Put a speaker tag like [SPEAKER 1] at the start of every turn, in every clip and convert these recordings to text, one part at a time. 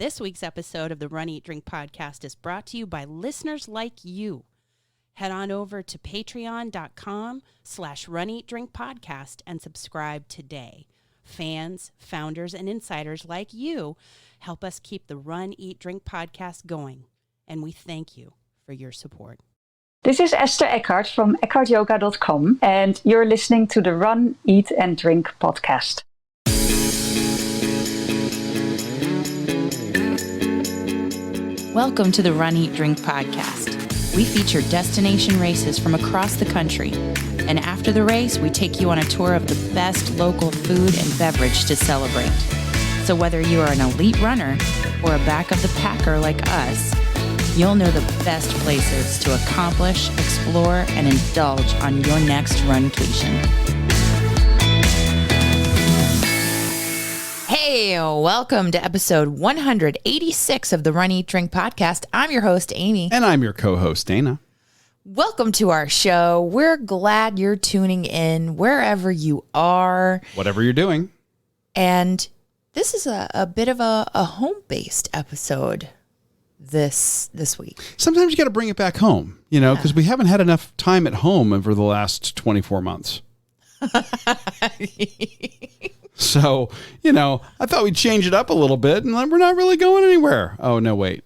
[SPEAKER 1] This week's episode of the Run, Eat, Drink podcast is brought to you by listeners like you. Head on over to patreon.com/runeatdrinkpodcast and subscribe today. Fans, founders, and insiders like you help us keep the Run, Eat, Drink podcast going, and we thank you for your support.
[SPEAKER 2] This is Esther Eckhart from EckhartYoga.com, and you're listening to the Run, Eat, and Drink podcast.
[SPEAKER 1] Welcome to the Run, Eat, Drink podcast. We feature destination races from across the country, and after the race, we take you on a tour of the best local food and beverage to celebrate. So whether you are an elite runner or a back of the packer like us, you'll know the best places to accomplish, explore, and indulge on your next runcation. Hey, welcome to episode 186 of the Run, Eat, Drink podcast. I'm your host, Amy.
[SPEAKER 3] And I'm your co-host, Dana.
[SPEAKER 1] Welcome to our show. We're glad you're tuning in wherever you are.
[SPEAKER 3] Whatever you're doing.
[SPEAKER 1] And this is a bit of a home-based episode this week.
[SPEAKER 3] Sometimes you got to bring it back home, because we haven't had enough time at home over the last 24 months. So, I thought we'd change it up a little bit, and we're not really going anywhere. Oh, no, wait.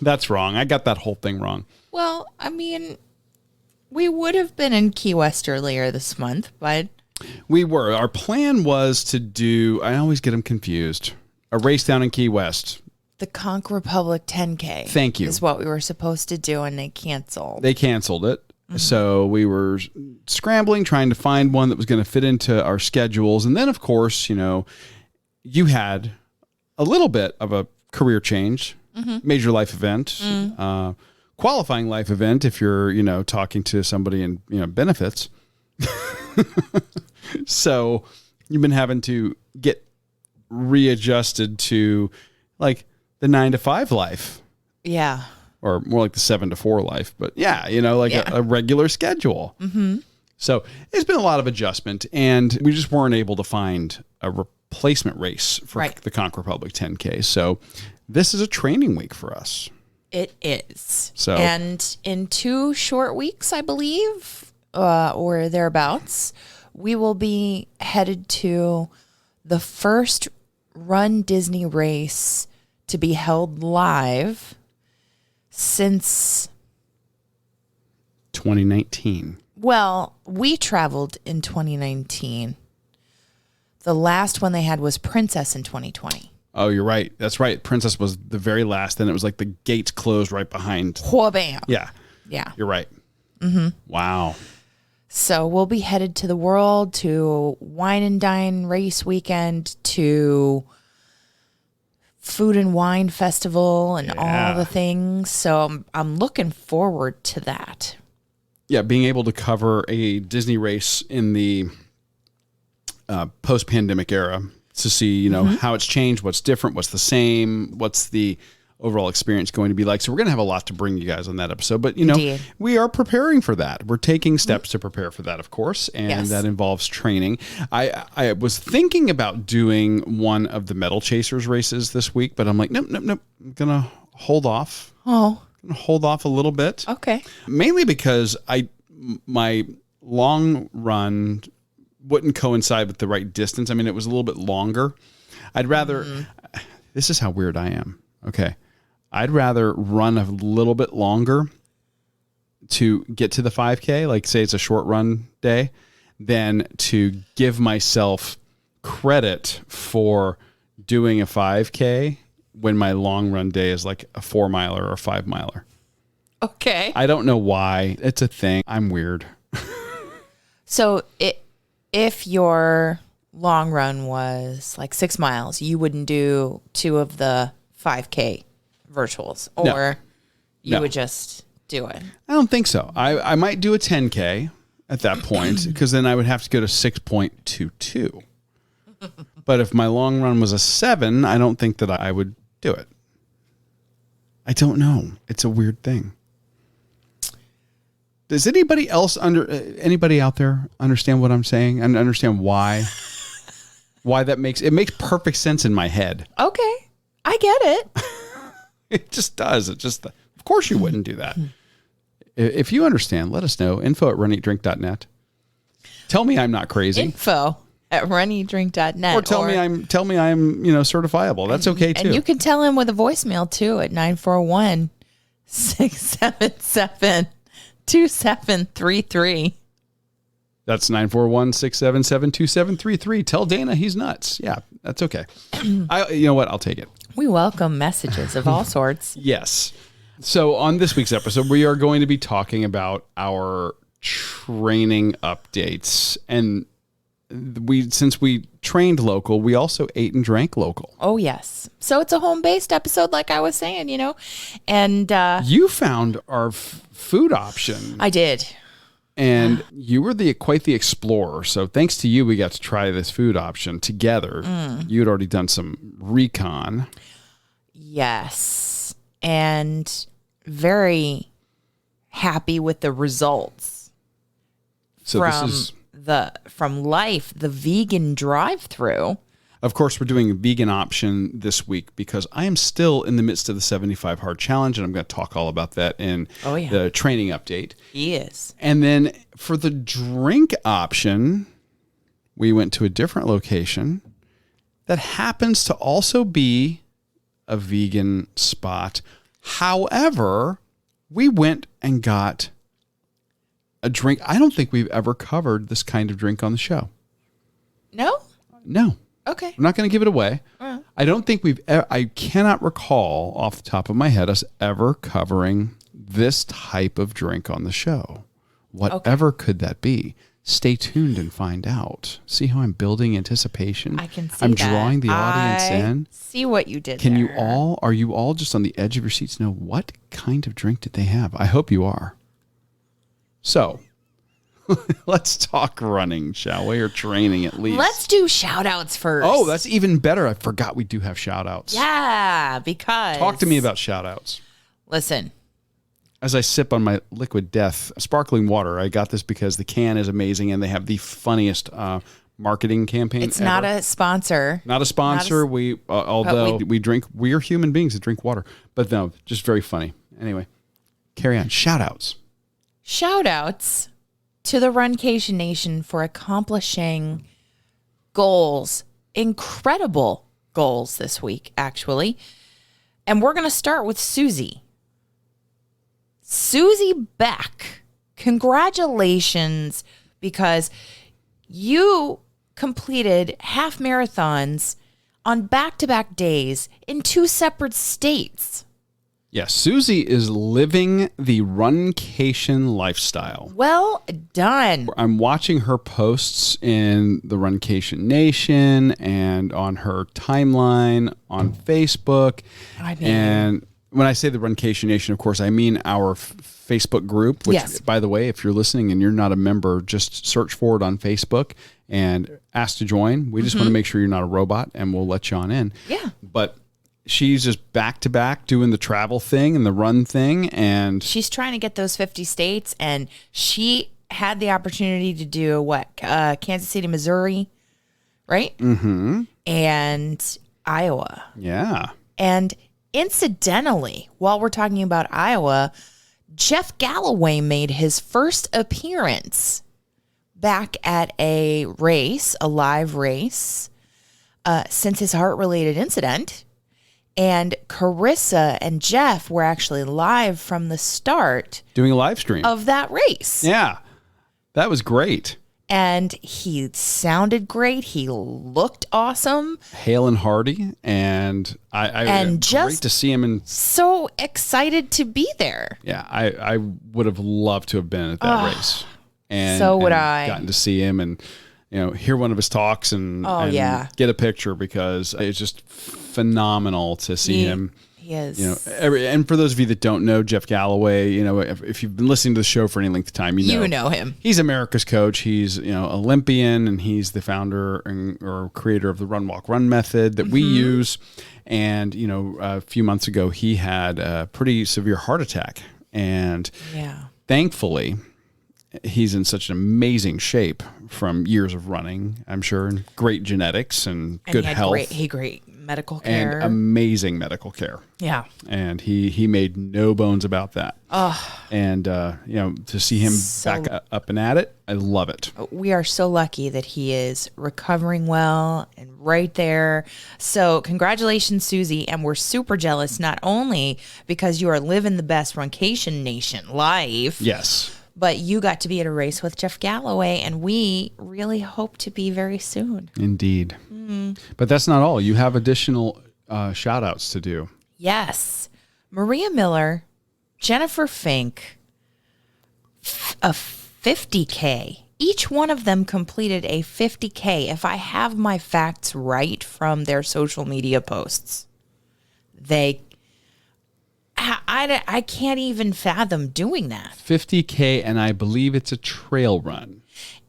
[SPEAKER 3] That's wrong. I got that whole thing wrong.
[SPEAKER 1] Well, I mean, we would have been in Key West earlier this month, but...
[SPEAKER 3] We were. Our plan was to do, I always get them confused, a race down in Key West.
[SPEAKER 1] The Conch Republic 10K.
[SPEAKER 3] Thank you.
[SPEAKER 1] Is what we were supposed to do, and they canceled.
[SPEAKER 3] They canceled it. Mm-hmm. So we were scrambling, trying to find one that was going to fit into our schedules. And then, of course, you had a little bit of a career change, major life event, qualifying life event if you're, talking to somebody in, benefits. So you've been having to get readjusted to like the 9-to-5 life.
[SPEAKER 1] Yeah.
[SPEAKER 3] Or more like the 7-to-4 life, but a regular schedule. Mm-hmm. So it's been a lot of adjustment, and we just weren't able to find a replacement race for the Conch Republic 10K. So this is a training week for us.
[SPEAKER 1] It is.
[SPEAKER 3] So,
[SPEAKER 1] and in 2 short weeks, I believe, or thereabouts, we will be headed to the first Run Disney race to be held live since
[SPEAKER 3] 2019.
[SPEAKER 1] Well, we traveled in 2019. The last one they had was Princess in 2020.
[SPEAKER 3] Oh, you're right. That's right. Princess was the very last. Then it was like the gates closed right behind.
[SPEAKER 1] Wha-bam.
[SPEAKER 3] Yeah.
[SPEAKER 1] Yeah.
[SPEAKER 3] You're right. Mm-hmm. Wow.
[SPEAKER 1] So we'll be headed to the world, to Wine and Dine race weekend, to Food and Wine Festival and all the things. So I'm looking forward to that.
[SPEAKER 3] Yeah, being able to cover a Disney race in the post-pandemic era to see, how it's changed, what's different, what's the same, what's the overall experience going to be like. So we're going to have a lot to bring you guys on that episode. But,
[SPEAKER 1] Indeed.
[SPEAKER 3] We are preparing for that. We're taking steps to prepare for that, of course, and that involves training. I was thinking about doing one of the Medal Chasers races this week, but I'm like, nope. I'm going to hold off.
[SPEAKER 1] Oh.
[SPEAKER 3] I'm going to hold off a little bit.
[SPEAKER 1] Okay.
[SPEAKER 3] Mainly because my long run wouldn't coincide with the right distance. I mean, it was a little bit longer. I'd rather, this is how weird I am. Okay. I'd rather run a little bit longer to get to the 5K, like say it's a short run day, than to give myself credit for doing a 5K when my long run day is like a 4-miler or a 5-miler.
[SPEAKER 1] Okay.
[SPEAKER 3] I don't know why. It's a thing. I'm weird.
[SPEAKER 1] So if your long run was like 6 miles, you wouldn't do 2 of the 5K virtuals, or you would just do it?
[SPEAKER 3] I don't think so. I might do a 10K at that point, because then I would have to go to 6.22. But if my long run was a 7, I don't think that I would do it. I don't know. It's a weird thing. Does anybody out there understand what I'm saying and understand why that makes perfect sense in my head?
[SPEAKER 1] Okay. I get it.
[SPEAKER 3] It just does. Of course you wouldn't do that. If you understand, let us know. info@runeatdrink.net. Tell me I'm not crazy.
[SPEAKER 1] info@runeatdrink.net.
[SPEAKER 3] Or tell me I'm certifiable. That's okay too.
[SPEAKER 1] And you can tell him with a voicemail too at 941-677-2733.
[SPEAKER 3] That's 941-677-2733. Tell Dana he's nuts. Yeah, that's okay. You know what? I'll take it.
[SPEAKER 1] We welcome messages of all sorts.
[SPEAKER 3] Yes. So on this week's episode, we are going to be talking about our training updates. And since we trained local, we also ate and drank local.
[SPEAKER 1] Oh, yes. So it's a home-based episode, like I was saying, And
[SPEAKER 3] you found our food option.
[SPEAKER 1] I did.
[SPEAKER 3] And you were quite the explorer. So thanks to you, we got to try this food option together. You had already done some recon.
[SPEAKER 1] Yes. And very happy with the results.
[SPEAKER 3] So
[SPEAKER 1] from Life, the vegan drive-through.
[SPEAKER 3] Of course, we're doing a vegan option this week because I am still in the midst of the 75 Hard Challenge, and I'm going to talk all about that in the training update.
[SPEAKER 1] He is.
[SPEAKER 3] And then for the drink option, we went to a different location that happens to also be a vegan spot. However, we went and got a drink. I don't think we've ever covered this kind of drink on the show.
[SPEAKER 1] No?
[SPEAKER 3] No.
[SPEAKER 1] Okay.
[SPEAKER 3] I'm not going to give it away. I don't think I cannot recall off the top of my head us ever covering this type of drink on the show. Whatever could that be? Stay tuned and find out. See how I'm building anticipation?
[SPEAKER 1] I can see
[SPEAKER 3] I'm
[SPEAKER 1] that.
[SPEAKER 3] drawing the audience in.
[SPEAKER 1] See what you did
[SPEAKER 3] Can
[SPEAKER 1] there.
[SPEAKER 3] are you all just on the edge of your seats know what kind of drink did they have? I hope you are. So, let's talk running, shall we? Or training at least.
[SPEAKER 1] Let's do shout-outs first.
[SPEAKER 3] Oh, that's even better. I forgot we do have shout-outs.
[SPEAKER 1] Yeah, because...
[SPEAKER 3] Talk to me about shout-outs.
[SPEAKER 1] Listen.
[SPEAKER 3] As I sip on my Liquid Death sparkling water, I got this because the can is amazing and they have the funniest marketing campaign
[SPEAKER 1] It's
[SPEAKER 3] ever.
[SPEAKER 1] not a sponsor.
[SPEAKER 3] Not a sponsor. Although we drink, we are human beings that drink water. But no, just very funny. Anyway, carry on. Shout-outs.
[SPEAKER 1] Shout-outs to the Runcation Nation for accomplishing goals, incredible goals this week, actually. And we're going to start with Susie. Susie Beck, congratulations, because you completed half marathons on back-to-back days in 2 separate states.
[SPEAKER 3] Yes, Susie is living the runcation lifestyle.
[SPEAKER 1] Well done.
[SPEAKER 3] I'm watching her posts in the Runcation Nation and on her timeline on Facebook. And when I say the Runcation Nation, of course, I mean our Facebook group, which, by the way, if you're listening and you're not a member, just search for it on Facebook and ask to join. We just want to make sure you're not a robot, and we'll let you on in.
[SPEAKER 1] Yeah.
[SPEAKER 3] But she's just back to back doing the travel thing and the run thing. And
[SPEAKER 1] she's trying to get those 50 states, and she had the opportunity to do Kansas City, Missouri, right?
[SPEAKER 3] Mm-hmm.
[SPEAKER 1] And Iowa.
[SPEAKER 3] Yeah.
[SPEAKER 1] And incidentally, while we're talking about Iowa, Jeff Galloway made his first appearance back at a live race, since his heart-related incident. And Carissa and Jeff were actually live from the start.
[SPEAKER 3] Doing a live stream
[SPEAKER 1] of that race.
[SPEAKER 3] Yeah. That was great.
[SPEAKER 1] And he sounded great. He looked awesome.
[SPEAKER 3] Hale and hearty. And
[SPEAKER 1] and just
[SPEAKER 3] great to see him. And
[SPEAKER 1] so excited to be there.
[SPEAKER 3] Yeah, I would have loved to have been at that race. And
[SPEAKER 1] so would
[SPEAKER 3] I. Gotten to see him and hear one of his talks and get a picture, because it's just phenomenal to see him.
[SPEAKER 1] He is.
[SPEAKER 3] And for those of you that don't know Jeff Galloway, if you've been listening to the show for any length of time, you know
[SPEAKER 1] him.
[SPEAKER 3] He's America's coach. He's Olympian, and he's the founder or creator of the Run Walk Run method that we use. And a few months ago, he had a pretty severe heart attack, and thankfully, he's in such an amazing shape from years of running, I'm sure, and great genetics and good health.
[SPEAKER 1] Great medical care.
[SPEAKER 3] And amazing medical care.
[SPEAKER 1] Yeah.
[SPEAKER 3] And he made no bones about that. Oh. And, to see him back up and at it, I love it.
[SPEAKER 1] We are so lucky that he is recovering well and right there. So congratulations, Susie. And we're super jealous, not only because you are living the best Runcation Nation life.
[SPEAKER 3] Yes.
[SPEAKER 1] But you got to be at a race with Jeff Galloway, and we really hope to be very soon.
[SPEAKER 3] Indeed. But that's not all. You have additional shout outs to do.
[SPEAKER 1] Yes. Maria Miller, Jennifer Fink, a 50K. Each one of them completed a 50K, if I have my facts right from their social media posts. I can't even fathom doing that.
[SPEAKER 3] 50K, and I believe it's a trail run.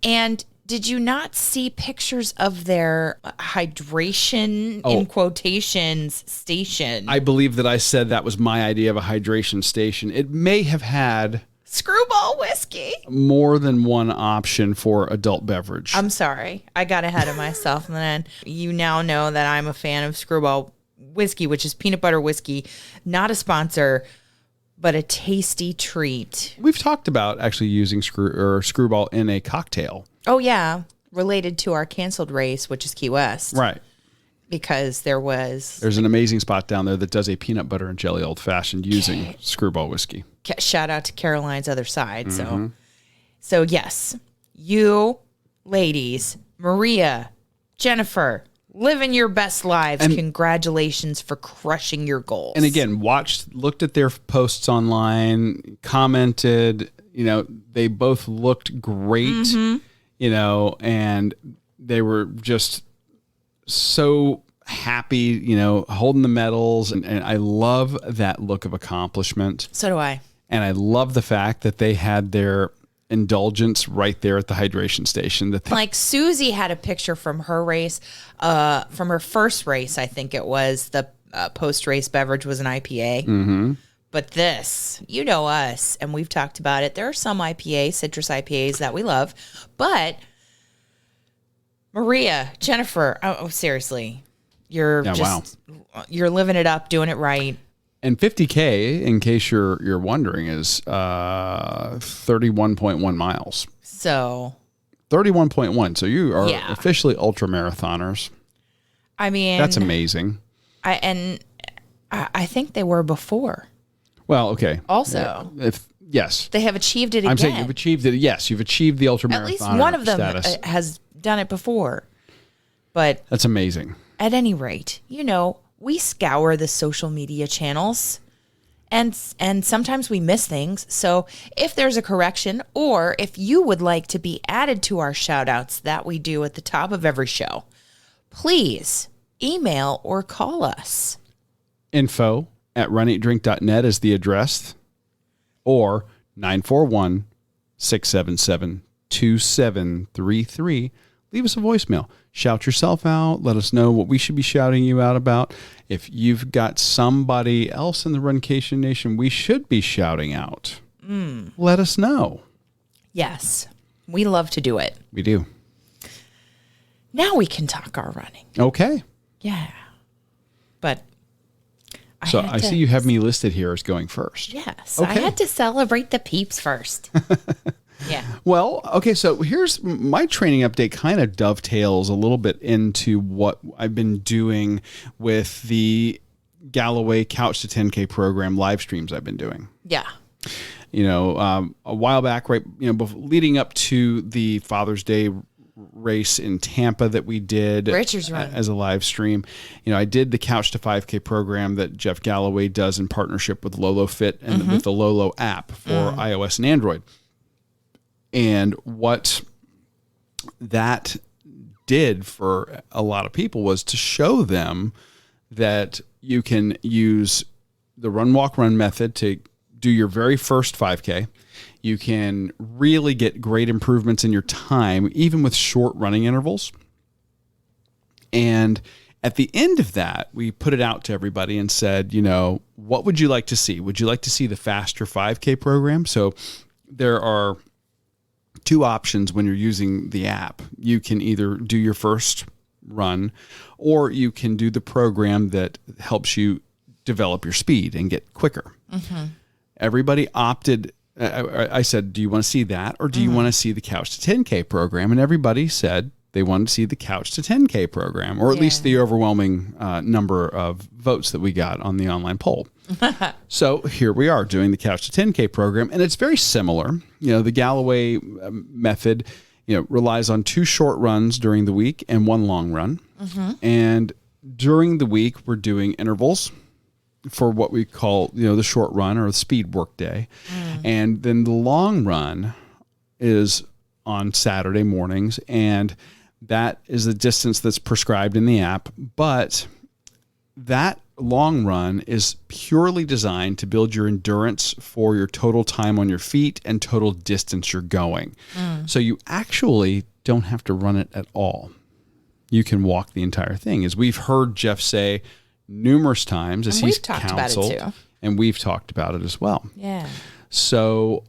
[SPEAKER 1] And did you not see pictures of their hydration, in quotations, station?
[SPEAKER 3] I believe that I said that was my idea of a hydration station. It may have had
[SPEAKER 1] Screwball whiskey.
[SPEAKER 3] more than one option for adult beverage.
[SPEAKER 1] I'm sorry. I got ahead of myself. And then you now know that I'm a fan of Screwball whiskey, which is peanut butter whiskey. Not a sponsor, but a tasty treat.
[SPEAKER 3] We've talked about actually using Screwball in a cocktail.
[SPEAKER 1] Oh, yeah. Related to our canceled race, which is Key West.
[SPEAKER 3] Right.
[SPEAKER 1] Because there's
[SPEAKER 3] an amazing spot down there that does a peanut butter and jelly old fashioned using Screwball whiskey.
[SPEAKER 1] Shout out to Caroline's other side. So yes, you ladies, Maria, Jennifer, living your best lives. And congratulations for crushing your goals.
[SPEAKER 3] And again, looked at their posts online, commented, they both looked great, and they were just so happy, holding the medals. And I love that look of accomplishment.
[SPEAKER 1] So do I.
[SPEAKER 3] And I love the fact that they had their indulgence right there at the hydration station.
[SPEAKER 1] Like Susie had a picture from her race, from her first race, I think it was. The post-race beverage was an IPA.
[SPEAKER 3] Mm-hmm.
[SPEAKER 1] But this, us, and we've talked about it. There are some citrus IPAs that we love. But Maria, Jennifer, oh seriously, you're living it up, doing it right.
[SPEAKER 3] And 50K, in case you're wondering, is 31.1 miles.
[SPEAKER 1] So
[SPEAKER 3] 31.1. So you are officially ultra marathoners.
[SPEAKER 1] I mean,
[SPEAKER 3] that's amazing.
[SPEAKER 1] I think they were before.
[SPEAKER 3] Well, okay.
[SPEAKER 1] Also,
[SPEAKER 3] yes,
[SPEAKER 1] they have achieved it again.
[SPEAKER 3] I'm saying you've achieved it. Yes, you've achieved the ultra marathoner.
[SPEAKER 1] At least one of them has done it before. But
[SPEAKER 3] that's amazing.
[SPEAKER 1] At any rate, we scour the social media channels and sometimes we miss things. So if there's a correction or if you would like to be added to our shout outs that we do at the top of every show, please email or call us.
[SPEAKER 3] info@runeatdrink.net is the address, or 941-677-2733. Leave us a voicemail. Shout yourself out. Let us know what we should be shouting you out about. If you've got somebody else in the Runcation Nation we should be shouting out, let us know.
[SPEAKER 1] Yes, we love to do it.
[SPEAKER 3] We do.
[SPEAKER 1] Now we can talk our running.
[SPEAKER 3] Okay.
[SPEAKER 1] Yeah. But
[SPEAKER 3] I see you have me listed here as going first.
[SPEAKER 1] Yes.
[SPEAKER 3] Okay.
[SPEAKER 1] I had to celebrate the peeps first. Yeah.
[SPEAKER 3] Well, okay, so here's my training update, kind of dovetails a little bit into what I've been doing with the Galloway Couch to 10K program live streams I've been doing.
[SPEAKER 1] Yeah.
[SPEAKER 3] A while back, right, leading up to the Father's Day race in Tampa that we did
[SPEAKER 1] Richard's run
[SPEAKER 3] as a live stream. I did the Couch to 5K program that Jeff Galloway does in partnership with Lolo Fit and with the Lolo app for iOS and Android. And what that did for a lot of people was to show them that you can use the run, walk, run method to do your very first 5K. You can really get great improvements in your time, even with short running intervals. And at the end of that, we put it out to everybody and said, what would you like to see? Would you like to see the faster 5K program? So there are two options when you're using the app. You can either do your first run, or you can do the program that helps you develop your speed and get quicker. Everybody opted. I said, do you want to see that, or do you want to see the Couch to 10K program? And everybody said they wanted to see the Couch to 10K program, or at least the overwhelming number of votes that we got on the online poll. So here we are doing the Couch to 10K program, and it's very similar. The Galloway method, relies on 2 short runs during the week and 1 long run. And during the week, we're doing intervals for what we call, the short run or the speed work day. And then the long run is on Saturday mornings, and that is the distance that's prescribed in the app. But that long run is purely designed to build your endurance for your total time on your feet and total distance you're going. So you actually don't have to run it at all. You can walk the entire thing. As we've heard Jeff say numerous times, as he's counseled, and we've talked about it as well.
[SPEAKER 1] Yeah.
[SPEAKER 3] So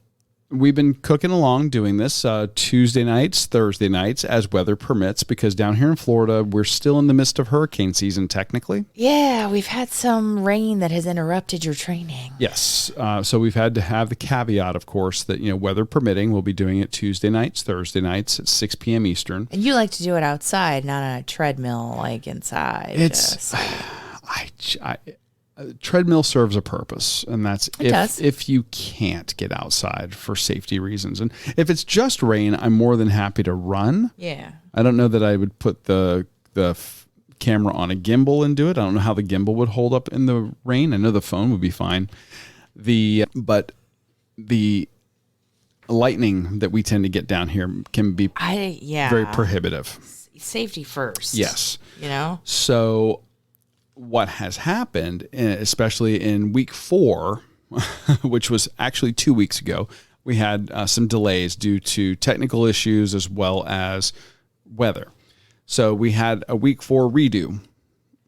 [SPEAKER 3] we've been cooking along doing this Tuesday nights, Thursday nights, as weather permits, because down here in Florida, we're still in the midst of hurricane season, technically.
[SPEAKER 1] Yeah, we've had some rain that has interrupted your training.
[SPEAKER 3] Yes. So we've had to have the caveat, of course, that, weather permitting, we'll be doing it Tuesday nights, Thursday nights at 6 p.m. Eastern.
[SPEAKER 1] And you like to do it outside, not on a treadmill, like inside.
[SPEAKER 3] It's... treadmill serves a purpose, and that's if you can't get outside for safety reasons. And if it's just rain, I'm more than happy to run.
[SPEAKER 1] Yeah. I
[SPEAKER 3] don't know that I would put the camera on a gimbal and do it. I don't know how the gimbal would hold up in the rain. I know the phone would be fine. But the lightning that we tend to get down here can be very prohibitive.
[SPEAKER 1] Safety first.
[SPEAKER 3] Yes.
[SPEAKER 1] So
[SPEAKER 3] what has happened, especially in week 4, which was actually 2 weeks ago, we had some delays due to technical issues as well as weather. So we had a week 4 redo.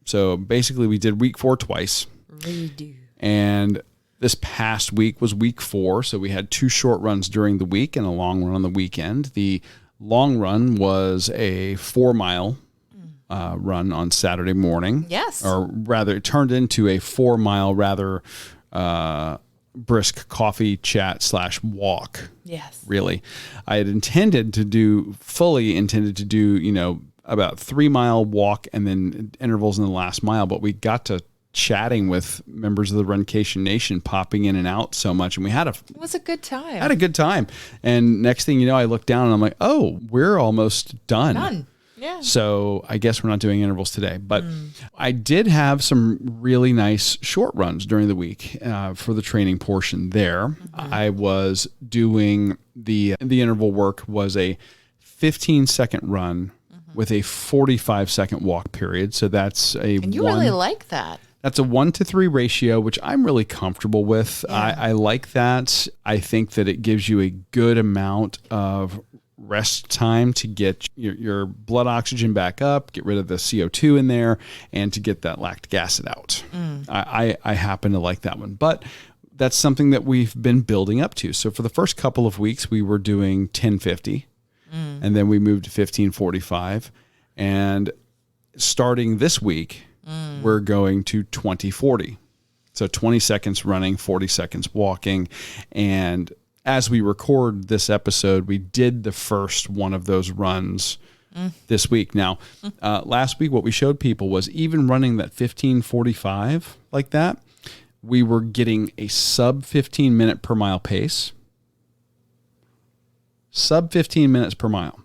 [SPEAKER 3] So basically we did week 4 twice.
[SPEAKER 1] Redo.
[SPEAKER 3] And this past week was week 4. So we had 2 short runs during the week and a long run on the weekend. The long run was a 4-mile run on Saturday morning.
[SPEAKER 1] Yes.
[SPEAKER 3] Or rather, it turned into a 4-mile, rather brisk coffee chat / walk.
[SPEAKER 1] Yes.
[SPEAKER 3] Really. I had fully intended to do, about 3-mile walk and then intervals in the last mile, but we got to chatting with members of the Runcation Nation, popping in and out so much, and it was a good time. Had a good time. And next thing you know, I look down and I'm like, oh, we're almost done.
[SPEAKER 1] Yeah.
[SPEAKER 3] So I guess we're not doing intervals today, but I did have some really nice short runs during the week for the training portion there. I was doing the interval work was a 15-second run with a 45-second walk period. So that's
[SPEAKER 1] and you really like that.
[SPEAKER 3] That's a 1-to-3 ratio, which I'm really comfortable with.
[SPEAKER 1] Yeah.
[SPEAKER 3] I like that. I think that it gives you a good amount of rest time to get your blood oxygen back up, get rid of the CO2 in there, and to get that lactic acid out. I happen to like that one. But that's something that we've been building up to. So for the first couple of weeks, we were doing 10:50, and then we moved to 15:45. And starting this week, we're going to 20:40. So 20 seconds running, 40 seconds walking. And as we record this episode, we did the first one of those runs this week. Now, last week, what we showed people was even running that 15:45 like that, we were getting a sub 15 minute per mile pace. Sub 15 minutes per mile.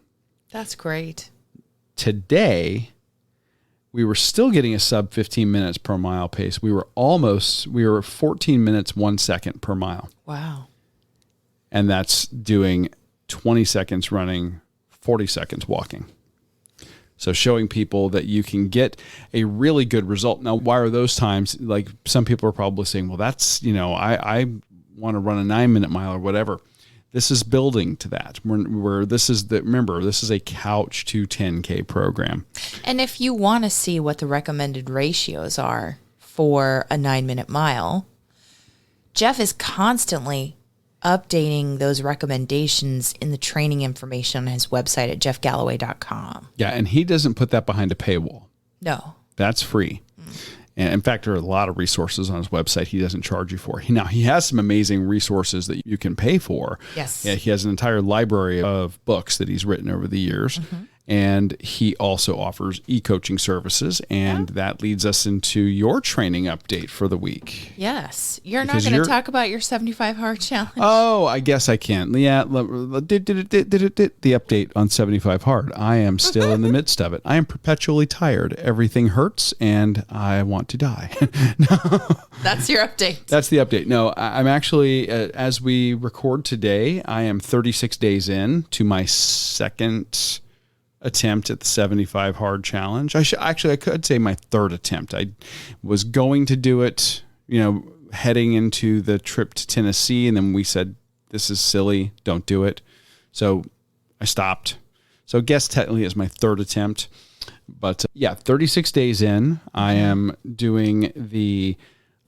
[SPEAKER 1] That's great.
[SPEAKER 3] Today, we were still getting a sub 15 minutes per mile pace. We were 14 minutes, 1 second per mile.
[SPEAKER 1] Wow.
[SPEAKER 3] And that's doing 20 seconds running, 40 seconds walking. So showing people that you can get a really good result. Now, why are those times? Like some people are probably saying, well, that's, I want to run a 9-minute mile or whatever. This is building to that. This is a Couch to 10K program.
[SPEAKER 1] And if you want to see what the recommended ratios are for a 9-minute mile, Jeff is constantly updating those recommendations in the training information on his website at jeffgalloway.com.
[SPEAKER 3] Yeah, and he doesn't put that behind a paywall.
[SPEAKER 1] No.
[SPEAKER 3] That's free. And in fact, there are a lot of resources on his website he doesn't charge you for. Now, he has some amazing resources that you can pay for.
[SPEAKER 1] Yes.
[SPEAKER 3] Yeah, he has an entire library of books that he's written over the years. And he also offers e-coaching services. And that leads us into your training update for the week.
[SPEAKER 1] Yes. You're
[SPEAKER 3] Because
[SPEAKER 1] not going
[SPEAKER 3] you're-
[SPEAKER 1] to talk about your 75 hard challenge.
[SPEAKER 3] Oh, I guess I can. Yeah, the update on 75 Hard. I am still in the midst of it. I am perpetually tired. Everything hurts, and I want to die.
[SPEAKER 1] That's your update.
[SPEAKER 3] That's the update. No, I'm actually, as we record today, I am 36 days in to my second attempt at the 75 Hard challenge. I could say my third attempt. I was going to do it, heading into the trip to Tennessee, and then we said, this is silly, don't do it. So I stopped. So I guess technically it's my third attempt. But 36 days in, I am doing the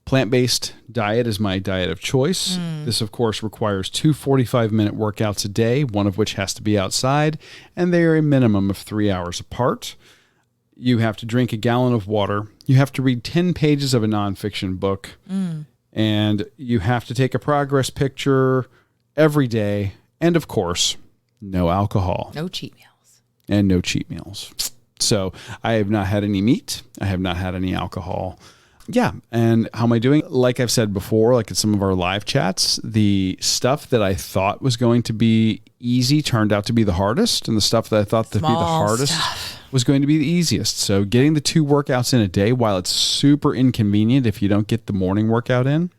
[SPEAKER 3] plant-based diet as my diet of choice. This, of course, requires 2 45-minute workouts a day, one of which has to be outside, and they are a minimum of 3 hours apart. You have to drink a gallon of water. You have to read 10 pages of a nonfiction book, and you have to take a progress picture every day, and, of course, no alcohol.
[SPEAKER 1] No cheat meals.
[SPEAKER 3] And no cheat meals. So I have not had any meat. I have not had any alcohol. Yeah. And how am I doing? Like I've said before, like at some of our live chats, the stuff that I thought was going to be easy turned out to be the hardest. And the stuff that I thought to be the hardest was going to be the easiest. So getting the 2 workouts in a day, while it's super inconvenient if you don't get the morning workout in,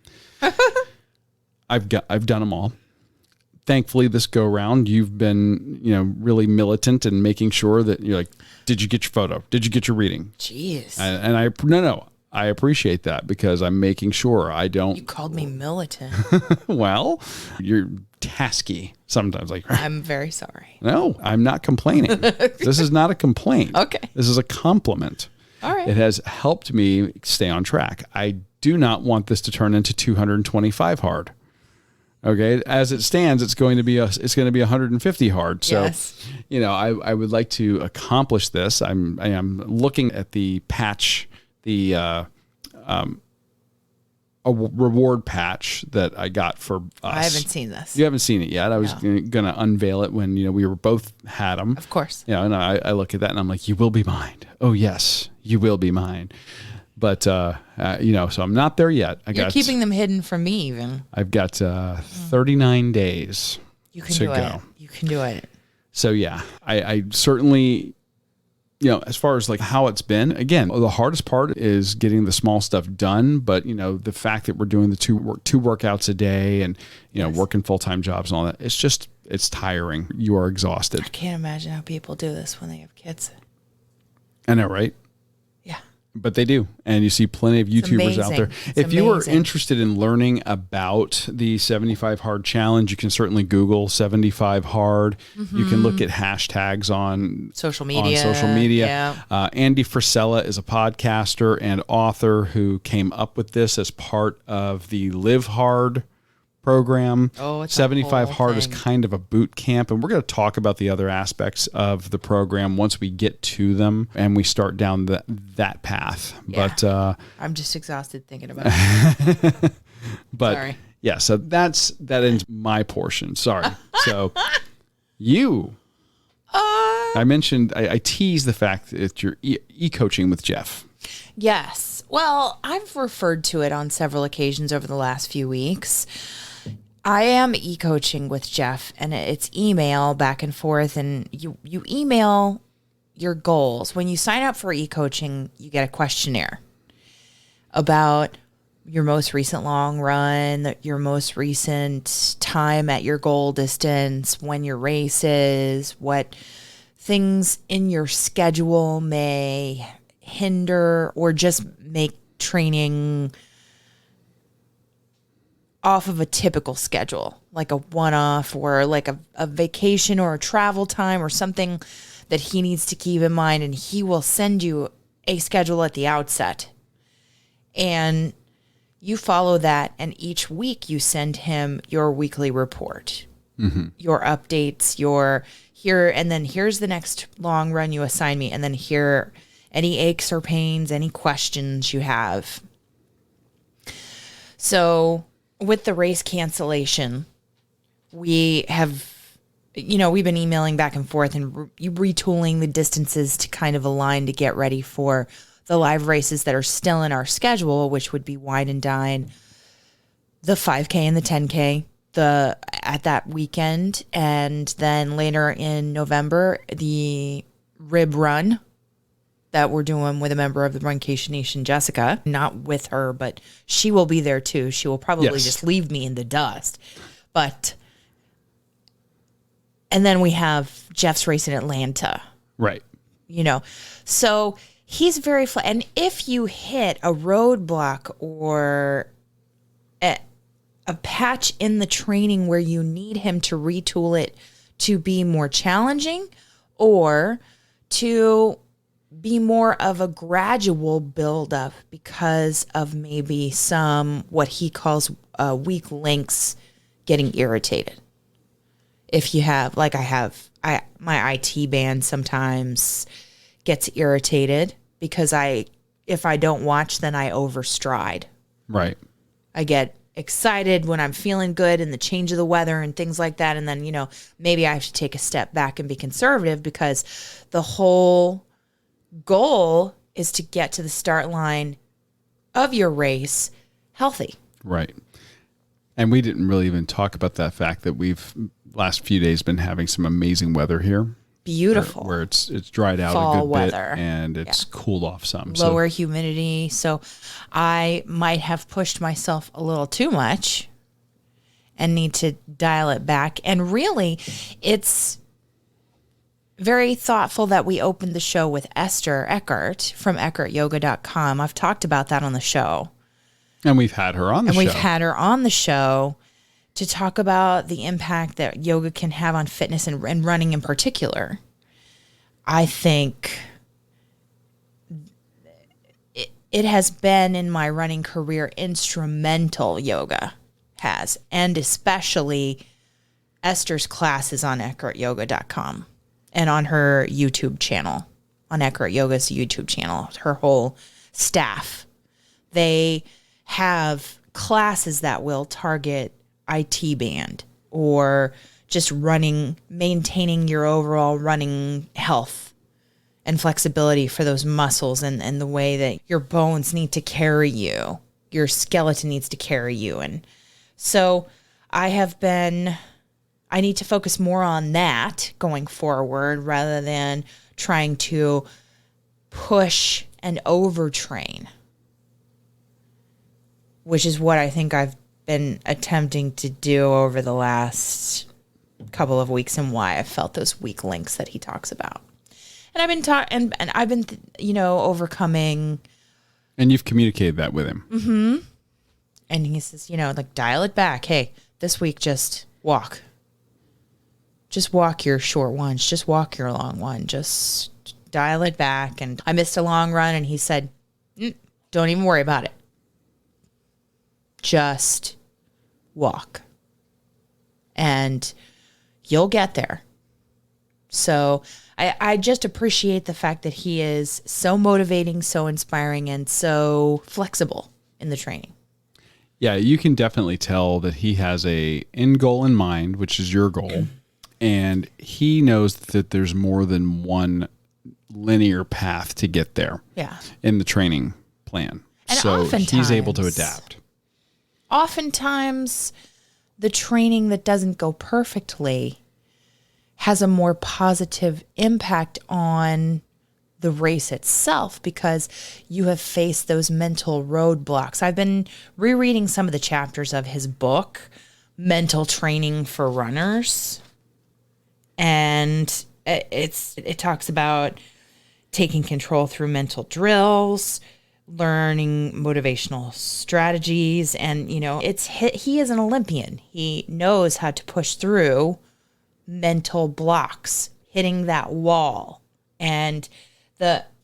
[SPEAKER 3] I've done them all. Thankfully, this go round, you've been, really militant and making sure that you're like, did you get your photo? Did you get your reading?
[SPEAKER 1] Jeez.
[SPEAKER 3] I appreciate that because I'm making sure I don't.
[SPEAKER 1] You called me militant.
[SPEAKER 3] Well, you're tasky sometimes. Like,
[SPEAKER 1] I'm very sorry.
[SPEAKER 3] no, I'm not complaining. This is not a complaint.
[SPEAKER 1] Okay.
[SPEAKER 3] This is a compliment.
[SPEAKER 1] All right.
[SPEAKER 3] It has helped me stay on track. I do not want this to turn into 225 hard. Okay, as it stands, it's going to be 150 hard. So,
[SPEAKER 1] Yes.
[SPEAKER 3] I would like to accomplish this. I am looking at the patch, a reward patch that I got for us.
[SPEAKER 1] I haven't seen this.
[SPEAKER 3] You haven't seen it yet. I was going to unveil it when we were both had them.
[SPEAKER 1] Of course.
[SPEAKER 3] And I look at that and I'm like, you will be mine. Oh yes, you will be mine. But so I'm not there yet.
[SPEAKER 1] You're keeping them hidden from me, even.
[SPEAKER 3] I've got 39 days
[SPEAKER 1] You can
[SPEAKER 3] to
[SPEAKER 1] do
[SPEAKER 3] go.
[SPEAKER 1] it. You can do it.
[SPEAKER 3] So yeah, I certainly, as far as like how it's been, again, the hardest part is getting the small stuff done. But the fact that we're doing the two workouts a day and working full-time jobs and all that, it's tiring. You are exhausted.
[SPEAKER 1] I can't imagine how people do this when they have kids.
[SPEAKER 3] I know, right?
[SPEAKER 1] Yeah.
[SPEAKER 3] But they do. And you see plenty of YouTubers out there.
[SPEAKER 1] It's
[SPEAKER 3] If you are
[SPEAKER 1] amazing.
[SPEAKER 3] interested in learning about the 75 Hard Challenge, you can certainly Google 75 Hard. You can look at hashtags on
[SPEAKER 1] Social media.
[SPEAKER 3] Yeah. Andy Frisella is a podcaster and author who came up with this as part of the Live Hard program.
[SPEAKER 1] Oh, it's a
[SPEAKER 3] 75
[SPEAKER 1] whole
[SPEAKER 3] Hard is
[SPEAKER 1] thing.
[SPEAKER 3] kind of a boot camp, and we're going to talk about the other aspects of the program once we get to them and we start down that path.
[SPEAKER 1] Yeah.
[SPEAKER 3] But
[SPEAKER 1] I'm just exhausted thinking about it.
[SPEAKER 3] but
[SPEAKER 1] Sorry.
[SPEAKER 3] yeah, so that ends my portion. Sorry. So you I mentioned I teased the fact that you're e-coaching with Jeff.
[SPEAKER 1] Yes. Well, I've referred to it on several occasions over the last few weeks. I am e-coaching with Jeff, and it's email back and forth, and you email your goals. When you sign up for e-coaching, you get a questionnaire about your most recent long run, your most recent time at your goal distance, when your race is, what things in your schedule may hinder or just make training off of a typical schedule, like a one-off or like a vacation or a travel time or something that he needs to keep in mind. And he will send you a schedule at the outset. And, you follow that, and each week you send him your weekly report, your updates, your here, and then here's the next long run you assign me, and then here, any aches or pains, any questions you have. So with the race cancellation, we have, we've been emailing back and forth and retooling the distances to kind of align to get ready for the live races that are still in our schedule, which would be Wine and Dine, the 5K and the 10K at that weekend. And then later in November, the Rib Run that we're doing with a member of the Runcation Nation, Jessica. Not with her, but she will be there too. She will probably just leave me in the dust. But, and then we have Jeff's race in Atlanta.
[SPEAKER 3] Right.
[SPEAKER 1] So he's very and if you hit a roadblock or a patch in the training where you need him to retool it to be more challenging or to be more of a gradual buildup because of maybe some what he calls weak links getting irritated. If you have, like my IT band sometimes gets irritated because if I don't watch, then I overstride.
[SPEAKER 3] Right.
[SPEAKER 1] I get excited when I'm feeling good and the change of the weather and things like that. And then, maybe I have to take a step back and be conservative because the whole goal is to get to the start line of your race healthy.
[SPEAKER 3] Right. And we didn't really even talk about that fact that we've last few days been having some amazing weather here.
[SPEAKER 1] Beautiful.
[SPEAKER 3] Where it's dried out
[SPEAKER 1] fall
[SPEAKER 3] a good
[SPEAKER 1] weather.
[SPEAKER 3] bit and it's cooled off some.
[SPEAKER 1] Lower humidity. So I might have pushed myself a little too much and need to dial it back. And really, it's very thoughtful that we opened the show with Esther Eckhart from EckhartYoga.com. I've talked about that on the show.
[SPEAKER 3] And we've had her on the show.
[SPEAKER 1] And we've had her on the show to talk about the impact that yoga can have on fitness and running in particular. I think it has been in my running career instrumental, yoga has, and especially Esther's classes on EckhartYoga.com and on her YouTube channel, on Eckhart Yoga's YouTube channel, her whole staff. They have classes that will target IT band or just running, maintaining your overall running health and flexibility for those muscles and the way that your bones need to carry you, your skeleton needs to carry you. And so I need to focus more on that going forward rather than trying to push and overtrain, which is what I think I've been attempting to do over the last couple of weeks and why I felt those weak links that he talks about. And I've been overcoming.
[SPEAKER 3] And you've communicated that with him.
[SPEAKER 1] Mm-hmm. And he says, dial it back. Hey, this week, just walk. Just walk your short ones. Just walk your long one. Just dial it back. And I missed a long run and he said, don't even worry about it. Just walk and you'll get there. So I just appreciate the fact that he is so motivating, so inspiring, and so flexible in the training.
[SPEAKER 3] Yeah, you can definitely tell that he has a end goal in mind, which is your goal. And he knows that there's more than one linear path to get there.
[SPEAKER 1] Yeah.
[SPEAKER 3] In the training plan.
[SPEAKER 1] And
[SPEAKER 3] so he's able to adapt.
[SPEAKER 1] Oftentimes, the training that doesn't go perfectly has a more positive impact on the race itself because you have faced those mental roadblocks. I've been rereading some of the chapters of his book, Mental Training for Runners. And it talks about taking control through mental drills, learning motivational strategies, and he is an Olympian. He knows how to push through mental blocks, hitting that wall. And